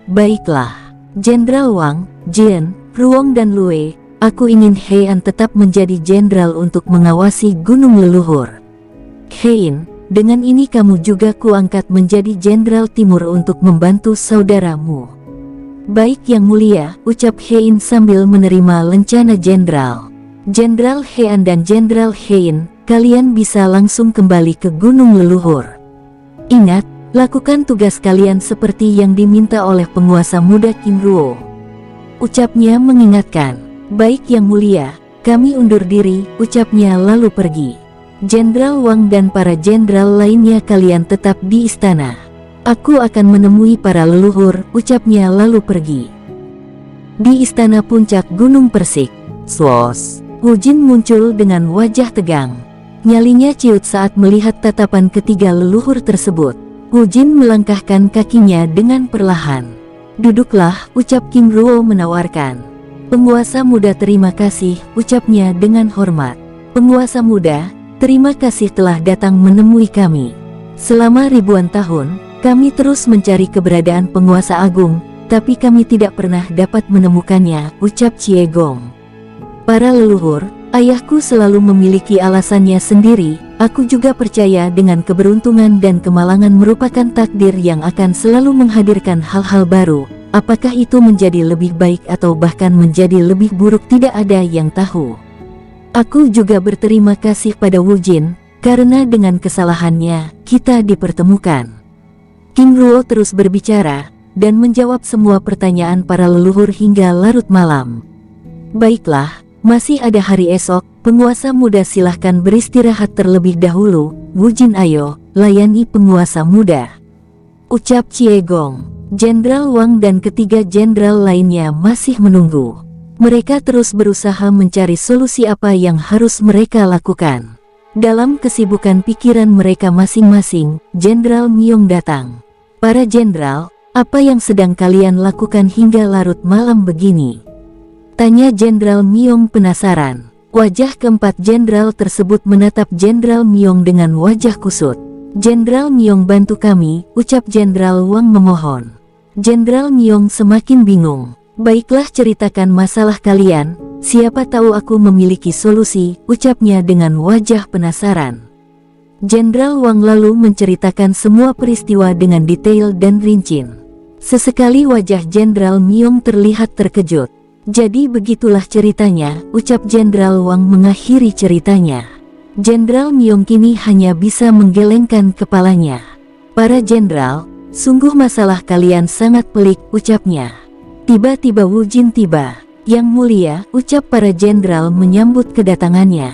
Baiklah. Jenderal Wang, Jian, Ruong dan Lue, aku ingin Heian tetap menjadi jenderal untuk mengawasi Gunung Leluhur. Hein, dengan ini kamu juga kuangkat menjadi Jenderal Timur untuk membantu saudaramu. Baik Yang Mulia, ucap Hein sambil menerima lencana Jenderal. Jenderal Heian dan Jenderal Hein, kalian bisa langsung kembali ke Gunung Leluhur. Ingat, lakukan tugas kalian seperti yang diminta oleh penguasa muda Qingruo. Ucapnya mengingatkan. Baik Yang Mulia, kami undur diri, ucapnya lalu pergi. Jenderal Wang dan para jenderal lainnya kalian tetap di istana. Aku akan menemui para leluhur, ucapnya lalu pergi. Di istana puncak Gunung Persik, Swos, Wu Jin muncul dengan wajah tegang. Nyalinya ciut saat melihat tatapan ketiga leluhur tersebut. Wu Jin melangkahkan kakinya dengan perlahan. Duduklah, ucap Qingruo menawarkan. Penguasa muda terima kasih, ucapnya dengan hormat. Penguasa muda, terima kasih telah datang menemui kami. Selama ribuan tahun, kami terus mencari keberadaan penguasa agung, tapi kami tidak pernah dapat menemukannya, ucap Cie Gong. Para leluhur, ayahku selalu memiliki alasannya sendiri. Aku juga percaya dengan keberuntungan dan kemalangan merupakan takdir yang akan selalu menghadirkan hal-hal baru. Apakah itu menjadi lebih baik atau bahkan menjadi lebih buruk tidak ada yang tahu. Aku juga berterima kasih pada Wu Jin, karena dengan kesalahannya, kita dipertemukan. Qingruo terus berbicara, dan menjawab semua pertanyaan para leluhur hingga larut malam. Baiklah, masih ada hari esok, penguasa muda silahkan beristirahat terlebih dahulu. Wu Jin ayo, layani penguasa muda, ucap Cie Gong. Jenderal Wang dan ketiga jenderal lainnya masih menunggu. Mereka terus berusaha mencari solusi apa yang harus mereka lakukan. Dalam kesibukan pikiran mereka masing-masing, Jenderal Myong datang. Para jenderal, apa yang sedang kalian lakukan hingga larut malam begini? Tanya Jenderal Myong penasaran. Wajah keempat jenderal tersebut menatap Jenderal Myong dengan wajah kusut. Jenderal Myong bantu kami, ucap Jenderal Wang memohon. Jenderal Myong semakin bingung. Baiklah ceritakan masalah kalian, siapa tahu aku memiliki solusi, ucapnya dengan wajah penasaran. Jenderal Wang lalu menceritakan semua peristiwa dengan detail dan rinci. Sesekali wajah Jenderal Myong terlihat terkejut. Jadi begitulah ceritanya, ucap Jenderal Wang mengakhiri ceritanya. Jenderal Myong kini hanya bisa menggelengkan kepalanya. Para jenderal, sungguh masalah kalian sangat pelik, ucapnya. Tiba-tiba Wu Jin tiba. Yang Mulia, ucap para jenderal menyambut kedatangannya.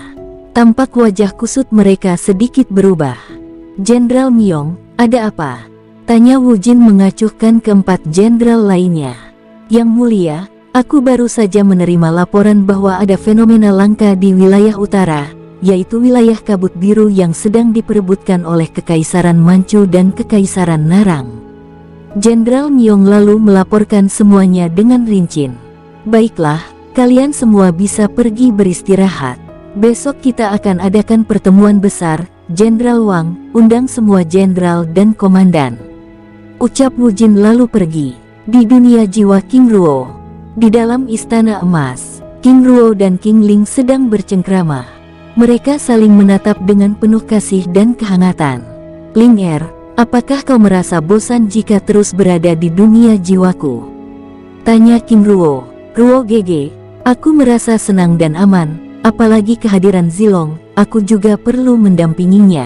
Tampak wajah kusut mereka sedikit berubah. Jenderal Myong, ada apa? Tanya Wu Jin mengacuhkan keempat jenderal lainnya. Yang Mulia, aku baru saja menerima laporan bahwa ada fenomena langka di wilayah utara, yaitu wilayah kabut biru yang sedang diperebutkan oleh Kekaisaran Manchu dan Kekaisaran Narang. Jenderal Myong lalu melaporkan semuanya dengan rinci. Baiklah, kalian semua bisa pergi beristirahat. Besok kita akan adakan pertemuan besar. Jenderal Wang, undang semua jenderal dan komandan, ucap Wu Jin lalu pergi. Di dunia jiwa Qingruo, di dalam istana emas, Qingruo dan Qingling sedang bercengkrama. Mereka saling menatap dengan penuh kasih dan kehangatan. Ling Er, apakah kau merasa bosan jika terus berada di dunia jiwaku? Tanya Qingruo. Ruo Gege, aku merasa senang dan aman, apalagi kehadiran Zilong, aku juga perlu mendampinginya.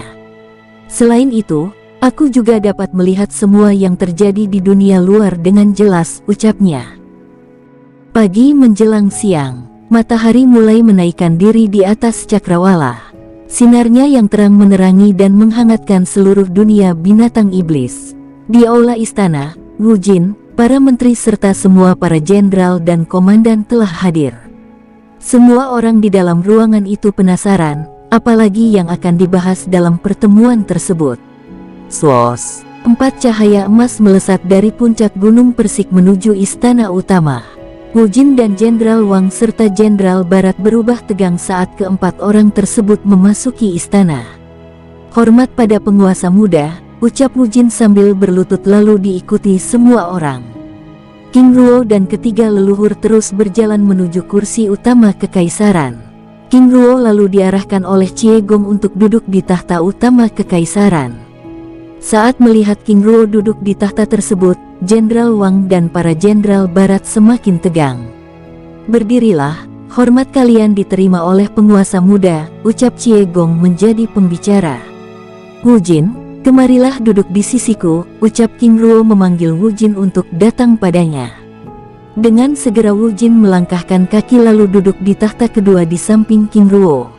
Selain itu, aku juga dapat melihat semua yang terjadi di dunia luar dengan jelas, ucapnya. Pagi menjelang siang. Matahari mulai menaikkan diri di atas cakrawala. Sinarnya yang terang menerangi dan menghangatkan seluruh dunia binatang iblis. Di aula istana, Wu Jin, para menteri serta semua para jenderal dan komandan telah hadir. Semua orang di dalam ruangan itu penasaran, apalagi yang akan dibahas dalam pertemuan tersebut. Swos, 4 cahaya emas melesat dari puncak Gunung Persik menuju istana utama. Wu Jin dan Jenderal Wang serta Jenderal Barat berubah tegang saat keempat orang tersebut memasuki istana. Hormat pada penguasa muda, ucap Wu Jin sambil berlutut lalu diikuti semua orang. Qingruo dan ketiga leluhur terus berjalan menuju kursi utama kekaisaran. King Ruo lalu diarahkan oleh Cie Gong untuk duduk di tahta utama kekaisaran. Saat melihat King Ruo duduk di tahta tersebut, Jenderal Wang dan para jenderal barat semakin tegang. "Berdirilah, hormat kalian diterima oleh penguasa muda," ucap Cie Gong menjadi pembicara. "Wu Jin, kemarilah duduk di sisiku," ucap King Ruo memanggil Wu Jin untuk datang padanya. Dengan segera Wu Jin melangkahkan kaki lalu duduk di tahta kedua di samping King Ruo.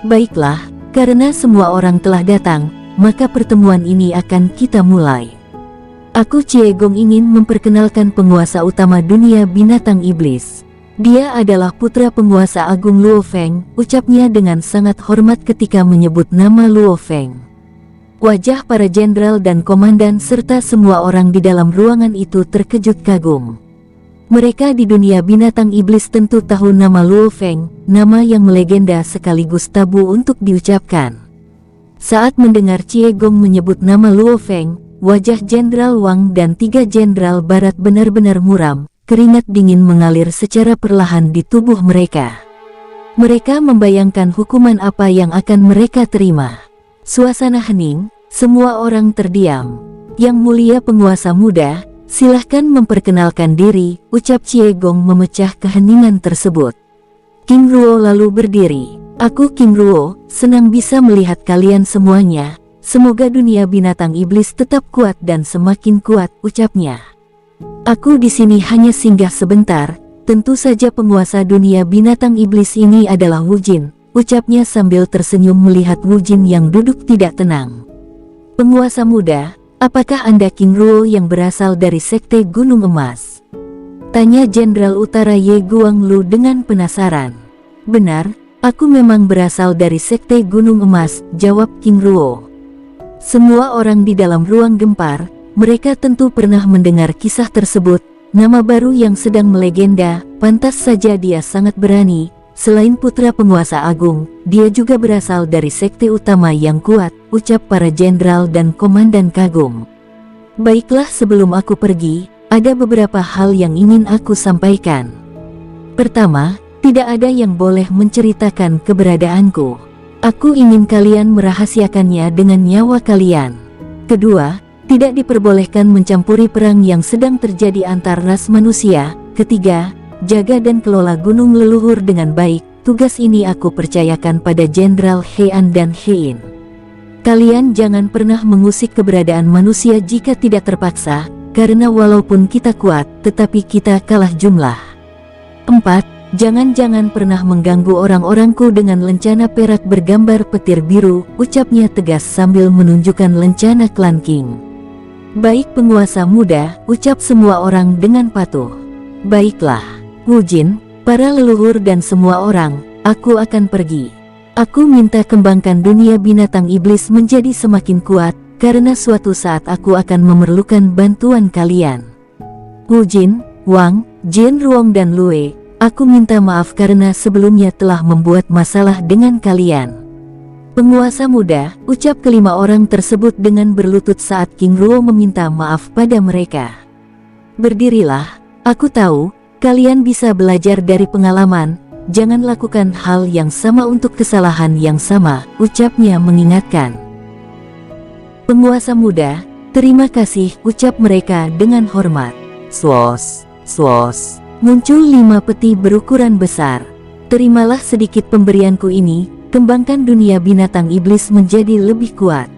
"Baiklah, karena semua orang telah datang, maka pertemuan ini akan kita mulai. Aku Cie Gong ingin memperkenalkan penguasa utama dunia binatang iblis. Dia adalah putra penguasa agung Luo Feng," ucapnya dengan sangat hormat ketika menyebut nama Luo Feng. Wajah para jenderal dan komandan serta semua orang di dalam ruangan itu terkejut kagum. Mereka di dunia binatang iblis tentu tahu nama Luo Feng, nama yang melegenda sekaligus tabu untuk diucapkan. Saat mendengar Cie Gong menyebut nama Luo Feng, wajah Jenderal Wang dan 3 jenderal barat benar-benar muram, keringat dingin mengalir secara perlahan di tubuh mereka. Mereka membayangkan hukuman apa yang akan mereka terima. Suasana hening, semua orang terdiam. "Yang mulia penguasa muda, silahkan memperkenalkan diri," ucap Cie Gong memecah keheningan tersebut. King Ruo lalu berdiri. "Aku King Ruo, senang bisa melihat kalian semuanya. Semoga dunia binatang iblis tetap kuat dan semakin kuat," ucapnya. "Aku di sini hanya singgah sebentar. Tentu saja penguasa dunia binatang iblis ini adalah Wu Jin," ucapnya sambil tersenyum melihat Wu Jin yang duduk tidak tenang. "Penguasa muda, apakah Anda King Ruo yang berasal dari Sekte Gunung Emas?" tanya Jenderal Utara Ye Guanglu dengan penasaran. "Benar, aku memang berasal dari Sekte Gunung Emas," jawab King Ruo. Semua orang di dalam ruang gempar, mereka tentu pernah mendengar kisah tersebut, nama baru yang sedang melegenda, pantas saja dia sangat berani. Selain putra penguasa agung, dia juga berasal dari sekte utama yang kuat, ucap para jenderal dan komandan kagum. "Baiklah, sebelum aku pergi, ada beberapa hal yang ingin aku sampaikan. Pertama, tidak ada yang boleh menceritakan keberadaanku. Aku ingin kalian merahasiakannya dengan nyawa kalian. Kedua, tidak diperbolehkan mencampuri perang yang sedang terjadi antar ras manusia. Ketiga, jaga dan kelola gunung leluhur dengan baik. Tugas ini aku percayakan pada Jenderal Heian dan Hein. Kalian jangan pernah mengusik keberadaan manusia jika tidak terpaksa, karena walaupun kita kuat, tetapi kita kalah jumlah. 4. Jangan-jangan pernah mengganggu orang-orangku dengan lencana perak bergambar petir biru, ucapnya tegas sambil menunjukkan lencana klan King. "Baik penguasa muda," ucap semua orang dengan patuh. "Baiklah, Wu Jin, para leluhur dan semua orang, aku akan pergi. Aku minta kembangkan dunia binatang iblis menjadi semakin kuat, karena suatu saat aku akan memerlukan bantuan kalian. Wu Jin, Wang, Jin Ruong dan Lue, aku minta maaf karena sebelumnya telah membuat masalah dengan kalian." "Penguasa muda," ucap kelima orang tersebut dengan berlutut saat King Ruo meminta maaf pada mereka. "Berdirilah, aku tahu kalian bisa belajar dari pengalaman, jangan lakukan hal yang sama untuk kesalahan yang sama," ucapnya mengingatkan. "Penguasa muda, terima kasih," ucap mereka dengan hormat. Swos, swos, muncul 5 peti berukuran besar. "Terimalah sedikit pemberianku ini, kembangkan dunia binatang iblis menjadi lebih kuat.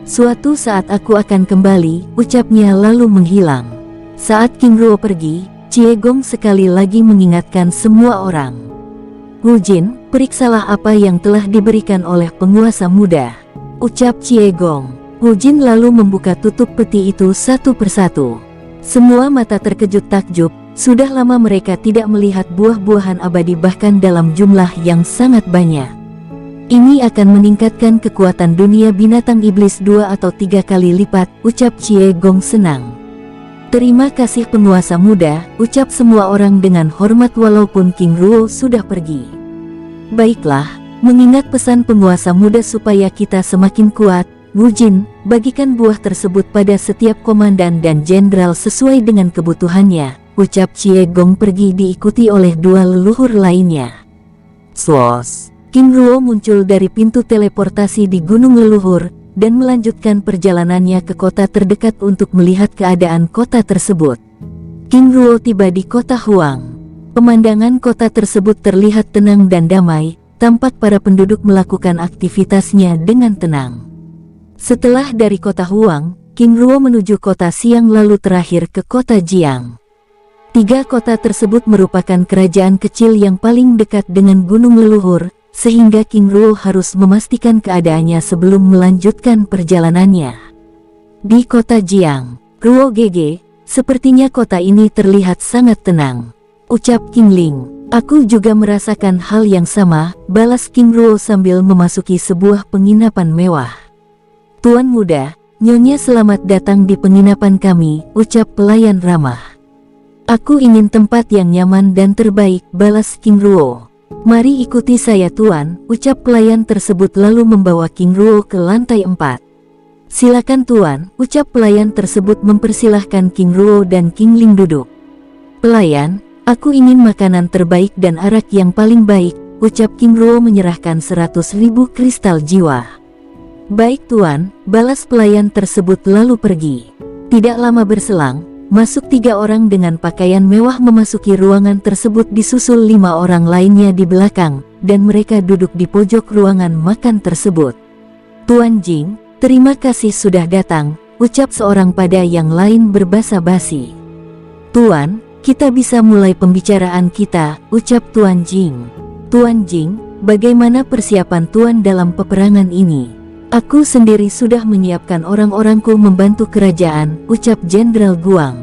Suatu saat aku akan kembali," ucapnya lalu menghilang. Saat King Ruo pergi, Cie Gong sekali lagi mengingatkan semua orang. "Wu Jin, periksalah apa yang telah diberikan oleh penguasa muda," ucap Cie Gong. Wu Jin lalu membuka tutup peti itu satu persatu. Semua mata terkejut takjub, sudah lama mereka tidak melihat buah-buahan abadi bahkan dalam jumlah yang sangat banyak. "Ini akan meningkatkan kekuatan dunia binatang iblis 2 atau 3 kali lipat," ucap Cie Gong senang. "Terima kasih penguasa muda," ucap semua orang dengan hormat walaupun King Ruo sudah pergi. "Baiklah, mengingat pesan penguasa muda supaya kita semakin kuat, Wu Jin, bagikan buah tersebut pada setiap komandan dan jenderal sesuai dengan kebutuhannya," ucap Cie Gong pergi diikuti oleh 2 leluhur lainnya. Slos. King Ruo muncul dari pintu teleportasi di gunung leluhur dan melanjutkan perjalanannya ke kota terdekat untuk melihat keadaan kota tersebut. King Ruo tiba di kota Huang. Pemandangan kota tersebut terlihat tenang dan damai, tampak para penduduk melakukan aktivitasnya dengan tenang. Setelah dari kota Huang, King Ruo menuju kota Xiang lalu terakhir ke kota Jiang. 3 kota tersebut merupakan kerajaan kecil yang paling dekat dengan gunung leluhur, sehingga King Ruo harus memastikan keadaannya sebelum melanjutkan perjalanannya. Di kota Jiang, Ruo GG, sepertinya kota ini terlihat sangat tenang, ucap King Ling. Aku juga merasakan hal yang sama, balas King Ruo sambil memasuki sebuah penginapan mewah. Tuan muda, Nyonya selamat datang di penginapan kami, ucap pelayan ramah. Aku ingin tempat yang nyaman dan terbaik, balas King Ruo. Mari ikuti saya tuan, ucap pelayan tersebut lalu membawa King Ruo ke lantai 4. Silakan tuan, ucap pelayan tersebut mempersilahkan King Ruo dan King Ling duduk. Pelayan, aku ingin makanan terbaik dan arak yang paling baik, ucap King Ruo menyerahkan 100.000 kristal jiwa. Baik tuan, balas pelayan tersebut lalu pergi. Tidak lama berselang, masuk 3 orang dengan pakaian mewah memasuki ruangan tersebut disusul 5 orang lainnya di belakang, dan mereka duduk di pojok ruangan makan tersebut. Tuan Jing, terima kasih sudah datang, ucap seorang pada yang lain berbasa-basi. Tuan, kita bisa mulai pembicaraan kita, ucap Tuan Jing. Tuan Jing, bagaimana persiapan tuan dalam peperangan ini? Aku sendiri sudah menyiapkan orang-orangku membantu kerajaan, ucap Jenderal Guang.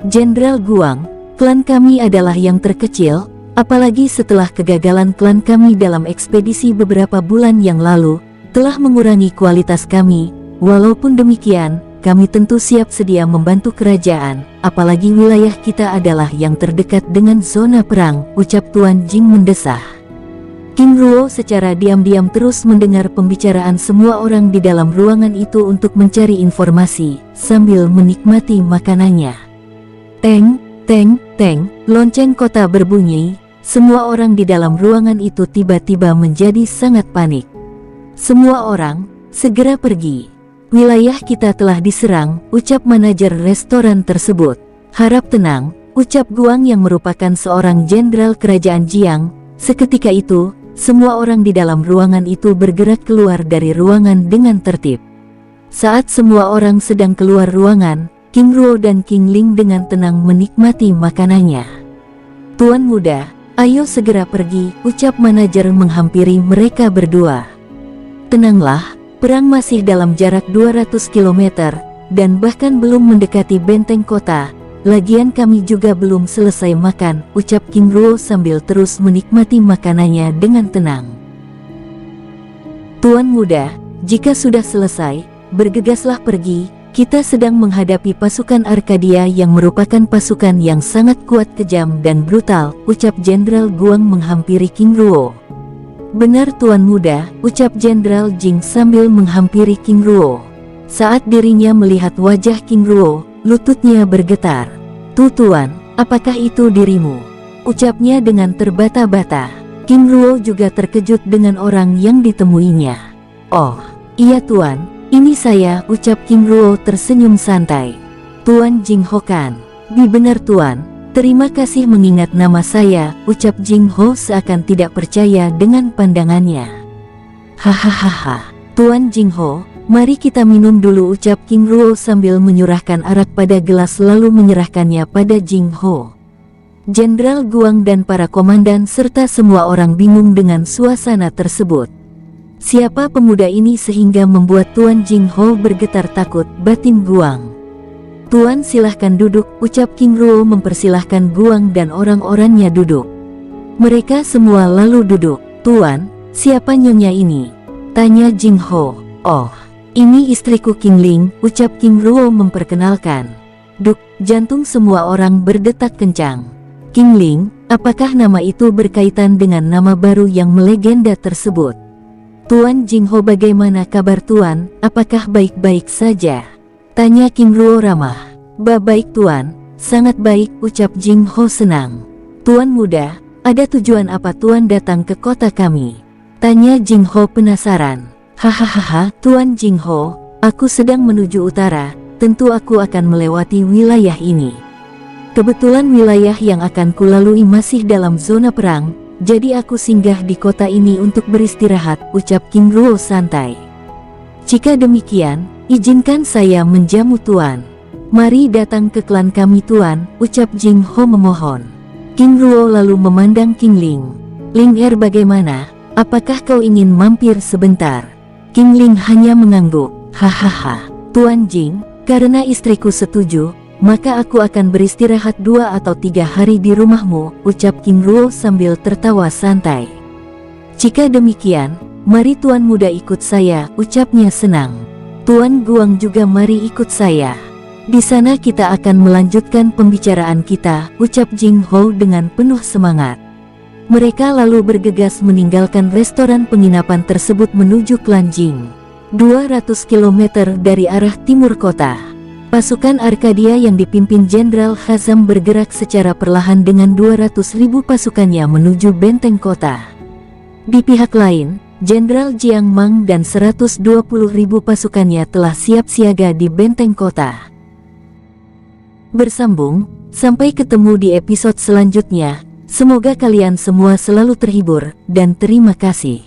Jenderal Guang, klan kami adalah yang terkecil, apalagi setelah kegagalan klan kami dalam ekspedisi beberapa bulan yang lalu, telah mengurangi kualitas kami. Walaupun demikian, kami tentu siap sedia membantu kerajaan, apalagi wilayah kita adalah yang terdekat dengan zona perang, ucap Tuan Jing mendesah. King Ruo secara diam-diam terus mendengar pembicaraan semua orang di dalam ruangan itu untuk mencari informasi, sambil menikmati makanannya. Teng, teng, teng, lonceng kota berbunyi, semua orang di dalam ruangan itu tiba-tiba menjadi sangat panik. Semua orang, segera pergi. Wilayah kita telah diserang, ucap manajer restoran tersebut. Harap tenang, ucap Guang yang merupakan seorang jenderal kerajaan Jiang. Seketika itu, semua orang di dalam ruangan itu bergerak keluar dari ruangan dengan tertib. Saat semua orang sedang keluar ruangan, King Ruo dan King Ling dengan tenang menikmati makanannya. Tuan muda, ayo segera pergi, ucap manajer menghampiri mereka berdua. Tenanglah, perang masih dalam jarak 200 km, dan bahkan belum mendekati benteng kota. Lagian kami juga belum selesai makan, ucap King Ruo sambil terus menikmati makanannya dengan tenang. Tuan muda, jika sudah selesai, bergegaslah pergi, kita sedang menghadapi pasukan Arkadia yang merupakan pasukan yang sangat kuat, kejam dan brutal, ucap Jenderal Guang menghampiri King Ruo. Benar tuan muda, ucap Jenderal Jing sambil menghampiri King Ruo. Saat dirinya melihat wajah King Ruo, lututnya bergetar. Tuan, apakah itu dirimu? Ucapnya dengan terbata-bata. King Ruo juga terkejut dengan orang yang ditemuinya. Oh, iya tuan, ini saya, ucap King Ruo tersenyum santai. Tuan Jing Ho kan? Benar tuan, terima kasih mengingat nama saya, ucap Jing Ho seakan tidak percaya dengan pandangannya. Hahaha, Tuan Jing Ho, mari kita minum dulu, ucap King Ruo sambil menyurahkan arak pada gelas lalu menyerahkannya pada Jing Ho. Jenderal Guang dan para komandan serta semua orang bingung dengan suasana tersebut. Siapa pemuda ini sehingga membuat Tuan Jing Ho bergetar takut, batin Guang. Tuan silahkan duduk, ucap King Ruo mempersilahkan Guang dan orang-orangnya duduk. Mereka semua lalu duduk. Tuan, siapa nyonya ini? Tanya Jing Ho. Oh, ini istriku King Ling, ucap King Ruo memperkenalkan. Duk, jantung semua orang berdetak kencang. King Ling, apakah nama itu berkaitan dengan nama baru yang melegenda tersebut? Tuan Jing Ho, bagaimana kabar tuan, apakah baik-baik saja? Tanya King Ruo ramah. Baik tuan, sangat baik, ucap Jing Ho senang. Tuan muda, Ada tujuan apa Tuan datang ke kota kami? Tanya Jing Ho penasaran. Hahaha, Tuan Jing Ho, aku sedang menuju utara, tentu aku akan melewati wilayah ini. Kebetulan wilayah yang akan kulalui masih dalam zona perang, jadi aku singgah di kota ini untuk beristirahat, ucap King Ruo santai. Jika demikian, izinkan saya menjamu Tuan. Mari datang ke klan kami Tuan, ucap Jing Ho memohon. King Ruo lalu memandang King Ling. Ling bagaimana? Apakah kau ingin mampir sebentar? King Ling hanya mengangguk. Hahaha, Tuan Jing, karena istriku setuju, maka aku akan beristirahat 2 atau 3 hari di rumahmu, ucap King Ruo sambil tertawa santai. Jika demikian, mari Tuan muda ikut saya, ucapnya senang. Tuan Guang juga mari ikut saya. Di sana kita akan melanjutkan pembicaraan kita, ucap Jing Ho dengan penuh semangat. Mereka lalu bergegas meninggalkan restoran penginapan tersebut menuju klan Jing. 200 km dari arah timur kota. Pasukan Arkadia yang dipimpin Jenderal Hazam bergerak secara perlahan dengan 200.000 pasukannya menuju benteng kota. Di pihak lain, Jenderal Jiang Mang dan 120.000 pasukannya telah siap siaga di benteng kota. Bersambung, sampai ketemu di episode selanjutnya. Semoga kalian semua selalu terhibur, dan terima kasih.